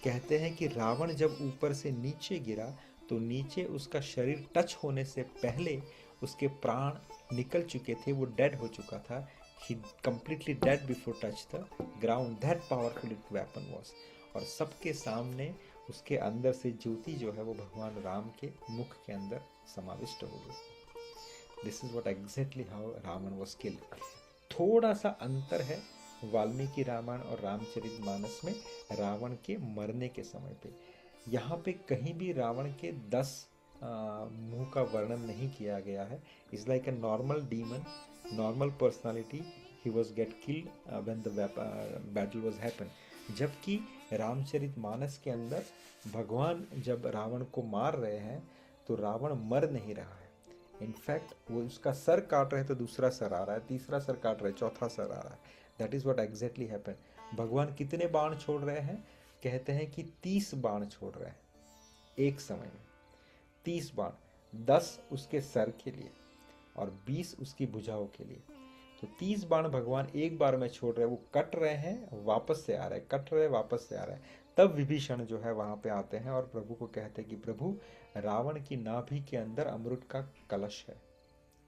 कहते हैं कि रावण जब ऊपर से नीचे गिरा तो नीचे उसका शरीर टच होने से पहले उसके प्राण निकल चुके थे, वो डेड हो चुका था। He completely dead before touch the ground. That powerful weapon was. और सबके सामने उसके अंदर से ज्योति जो है वो भगवान राम के मुख के अंदर समाविष्ट हो गई। This is what exactly how Ravan was killed. थोड़ा सा अंतर है वाल्मीकि रामायण और रामचरितमानस में रावण के मरने के समय पे। यहाँ पे कहीं भी रावण के 10 मुंह का वर्णन नहीं किया गया है। It's like a normal demon, normal personality, he was get killed when the battle was happen. जबकि रामचरितमानस के अंदर भगवान जब रावण को मार रहे हैं तो रावण मर नहीं रहा है। इनफैक्ट वो उसका सर काट रहे हैं तो दूसरा सर आ रहा है, तीसरा सर काट रहे हैं, चौथा सर आ रहा है। That is what exactly happen. भगवान कितने बाण छोड़ रहे हैं? कहते हैं कि 30 बाण छोड़ रहे हैं एक समय में। 30 बाण, 10 उसके सर के लिए और 20 उसकी भुजाओं के लिए। तो 30 बाण भगवान एक बार में छोड़ रहे हैं। वो कट रहे हैं, वापस से आ रहे हैं, कट रहे हैं, वापस से आ रहे हैं। तब विभीषण जो है वहाँ पे आते हैं और प्रभु को कहते हैं कि प्रभु, रावण की नाभि के अंदर अमृत का कलश है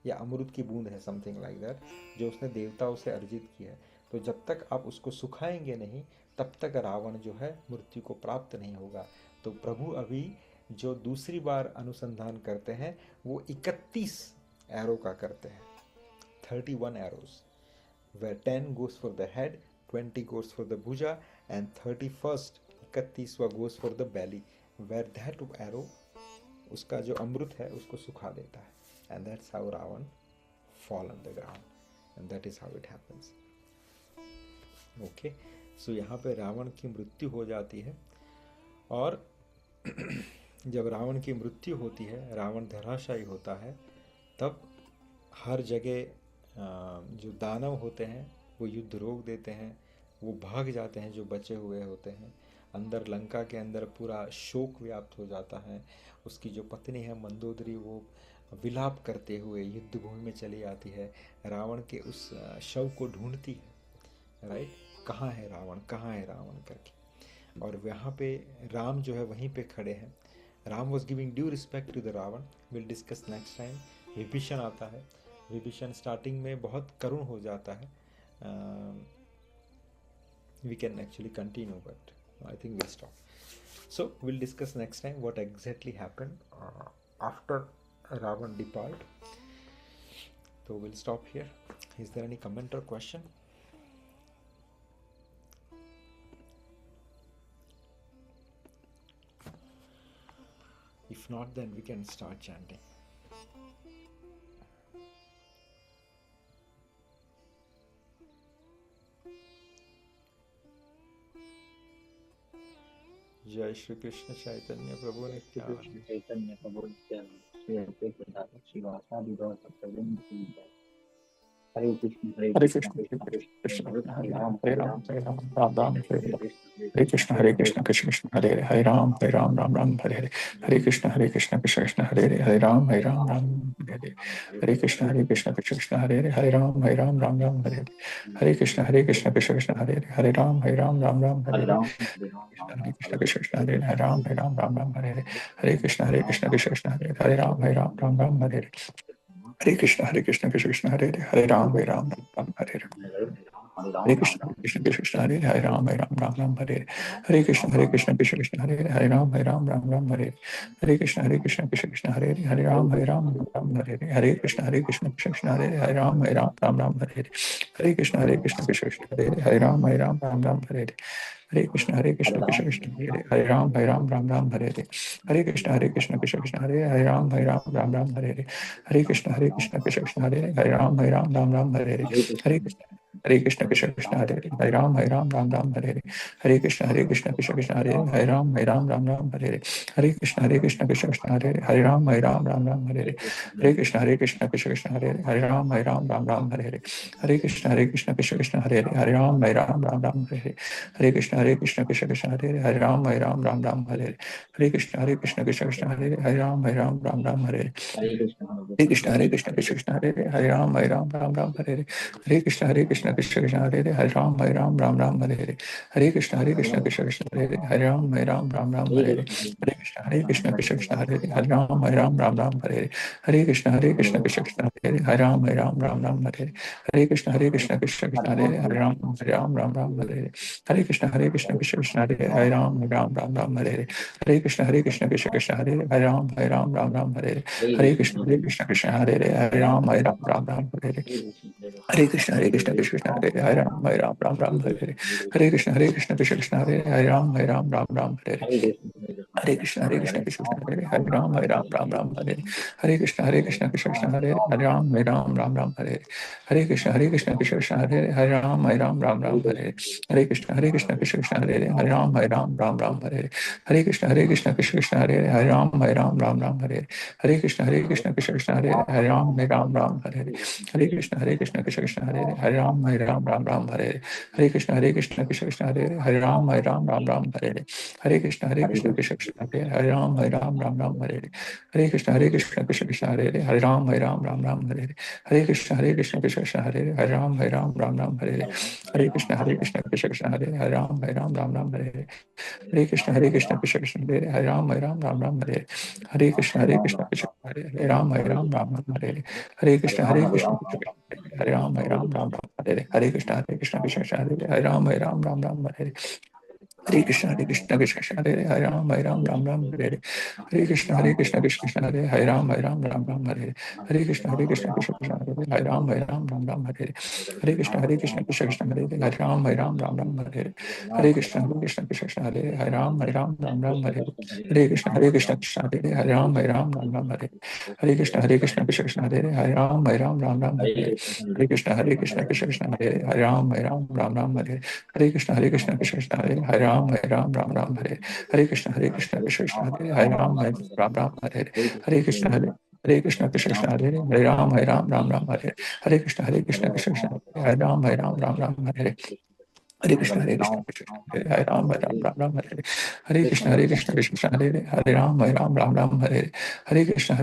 या अमृत की बूंद है, समथिंग लाइक दैट, जो उसने देवताओं से अर्जित किया है। तो जब तक आप उसको सुखाएंगे नहीं तब तक रावण जो है मृत्यु को प्राप्त नहीं होगा। तो प्रभु अभी जो दूसरी बार अनुसंधान करते हैं वो 31 एरो का करते हैं, 31 arrows, where 10 goes for the head, 20 goes for the bhuja, and 31st 31वां goes for the belly, where that arrow उसका जो अमृत है उसको सुखा देता है। and that's how Ravan fall on the ground, and that is how it happens. okay, so यहाँ पे रावण की मृत्यु हो जाती है, और जब रावण की मृत्यु होती है, रावण धराशायी होता है, तब हर जगह जो दानव होते हैं वो युद्ध रोक देते हैं, वो भाग जाते हैं जो बचे हुए होते हैं। अंदर लंका के अंदर पूरा शोक व्याप्त हो जाता है। उसकी जो पत्नी है मंदोदरी, वो विलाप करते हुए युद्ध भूमि में चली आती है, रावण के उस शव को ढूंढती है, राइट, कहाँ है रावण, कहाँ है रावण करके। और यहाँ पे राम जो है वहीं पे खड़े हैं। Ram was giving due respect to the Ravana. Will discuss next time. Vibhishana आता है। विभीषण स्टार्टिंग में बहुत करुण हो जाता है। We can actually continue but I think will stop. So we'll discuss next time what exactly happened after Ravan depart. So we'll stop here. Is there any comment or question? If not, then we can start chanting. जय श्री कृष्ण चैतन्य प्रभु नित्यानंद। कृष्ण चैतन्य प्रभु नित्यानंद, श्री अद्वैत गदाधर श्रीवासादि गौर भक्तवृंद की जय। हरे कृष्ण हरे कृष्ण कृष्ण हरे राम हरे राम हरे राम राम राम हरे हरे कृष्ण कृष्ण कृष्ण हरे हरे हरे राम राम राम हरे हरे हरे कृष्ण कृष्ण कृष्ण हरे हरे राम राम हरे हरे हरे कृष्ण कृष्ण कृष्ण हरे हरे राम राम हरे हरे कृष्ण कृष्ण कृष्ण हरे हरे राम राम हरे हरे कृष्ण कृष्ण हरे हरे राम राम हरे हरे कृष्ण कृष्ण हरे Ram Ram Hare Hare Krishna Krishna Krishna Hare Hare Ram Hare Hare Hare Krishna Krishna Krishna Hare Hare Ram Ram Ram Hare Hare Krishna Krishna Krishna Hare Hare Ram Ram Hare Hare Krishna Krishna Krishna Hare Hare Ram Ram Hare Hare Krishna Krishna Krishna Hare Hare Ram Ram Hare Hare Krishna Krishna Krishna Hare Hare Ram Ram Hare Hare Krishna Krishna Krishna Hare Hare Ram Ram Hare Hare Krishna Krishna Krishna Hare Hare Ram Ram Hare Hare Krishna Krishna Krishna Hare Hare Ram Ram Hare Hare Krishna Hare Krishna Krishna Krishna Hare Hare Ram Ram Hare Hare Krishna Krishna Krishna Hare Hare Ram Ram Hare Hare Krishna Krishna Krishna Hare Hare Ram Ram Hare Hare Krishna Krishna Krishna Hare Hare Ram Ram Hare Hare Krishna Krishna Krishna Hare Hare Ram Ram Hare Hare Krishna Krishna Krishna Hare Hare Ram Ram Hare Hare Krishna Krishna Krishna Hare Hare Ram Ram Hare Hare Krishna Krishna Hare Hare Ram Ram Hare Hare Krishna Krishna Krishna Hare Hare Ram Ram Hare Hare Krishna Krishna Krishna Hare Hare Ram Ram Hare Hare Krishna Krishna Hare Hare Ram Ram Hare Hare Krishna Krishna Krishna Hare Hare Ram Ram Hare Hare Krishna Krishna Krishna Hare Hare Ram Hare Hare Krishna Krishna Krishna Hare Hare Ram Hare Hare Krishna Krishna Krishna Hare Hare Ram Hare Hare Krishna Krishna Hare Ram Hare Hare Krishna Krishna Hare Hare Ram Hare Hare Krishna Krishna Hare Ram Hare Hare Krishna Krishna Hare Hare Ram Hare Hare Krishna Krishna Hare Hare Ram Hare Hare Krishna Krishna Hare Hare Ram Hare Hare Krishna Krishna Hare Hare Ram Hare Hare Krishna Krishna Hare Hare Ram Hare Hare Krishna Krishna Hare Hare Ram Hare Hare Krishna Krishna Hare Hare Ram Hare Hare Krishna Krishna Hare Hare Ram Hare Hare Krishna Krishna Hare Hare Ram Hare Hare Krishna Krishna Hare Hare Ram Hare Hare Krishna Krishna Hare Hare Ram Hare Hare Krishna Krishna Hare Hare Ram Hare Hare Krishna Krishna Hare Hare Ram Hare Hare Krishna Krishna Hare Hare Ram Hare Hare Krishna Krishna Hare Ram Hare Hare Krishna Krishna Hare Hare Ram Hare Hare Krishna Krishna Hare Hare Ram Hare Hare Krishna Krishna Hare Hare Ram Hare Hare Krishna Krishna Hare Hare Ram Hare Hare Krishna Krishna Hare Hare Ram Hare Hare Krishna Krishna Hare Hare Ram Hare Hare Krishna Krishna Hare Hare Ram Hare Hare Krishna Krishna Hare Hare Ram Hare Hare Krishna Krishna Hare Hare Ram Hare Hare Krishna Krishna Hare Hare Ram Hare Hare Krishna Krishna Hare Hare Ram Hare Hare Krishna Krishna Hare Hare Ram Hare Hare Krishna Krishna Hare Ram Hare Hare Krishna Hare Ram Hare Krishna Hare Ram Hare Hare Krishna Krishna Hare Ram Hare Krishna Krishna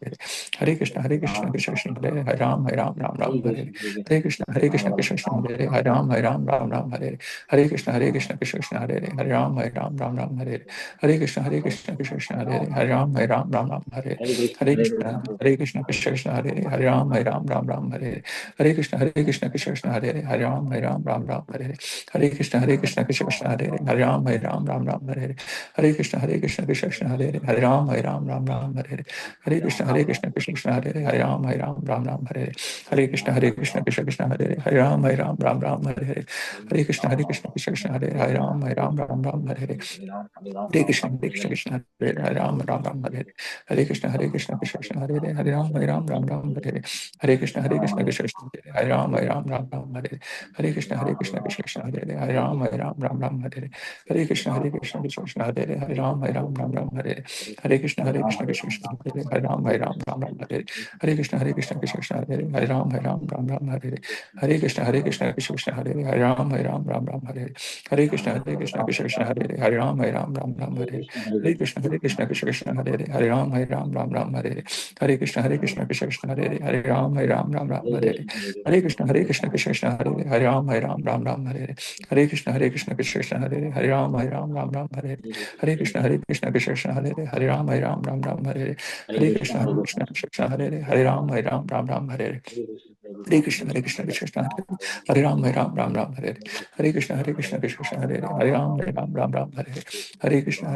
Hare Ram Hare Hare Krishna Krishna Hare Ram Hare Krishna Krishna Hare Ram Hare Krishna Krishna Hare Ram Hare Krishna Krishna Hare Ram Hare Krishna Krishna Hare Ram Hare Hare Krishna Krishna Hare Ram Hare Hare Krishna Krishna Hare Ram Hare Hare Krishna Krishna Hare Ram Hare Hare Krishna Krishna Hare Ram Hare Hare Krishna Krishna Hare Ram Hare Hare Krishna Hare Ram Hare Hare Krishna Krishna Hare Ram Hare Hare Krishna Krishna Hare Ram Hare Hare Krishna Krishna Hare Ram Hare Hare Krishna Krishna Hare Ram Hare Hare Krishna Krishna Hare Ram Hare Hare Krishna Krishna Hare Ram Hare Hare Krishna Krishna Hare Ram Hare Hare Krishna Krishna Hare Ram Hare Hare Krishna Krishna Hare Ram Hare Hare Krishna Krishna Hare Ram Hare Hare Krishna Krishna Hare Ram Hare Hare Krishna Krishna Hare Ram Hare Hare Krishna Krishna Hare Ram Hare Hare Krishna Krishna Hare Ram Hare Hare Krishna Krishna Hare Ram Hare हरे कृष्ण कृष्ण कृष्ण हरे राम राम राम हरे हरे कृष्ण कृष्ण कृष्ण हरे हरे हरे राम राम राम हरे हरे कृष्ण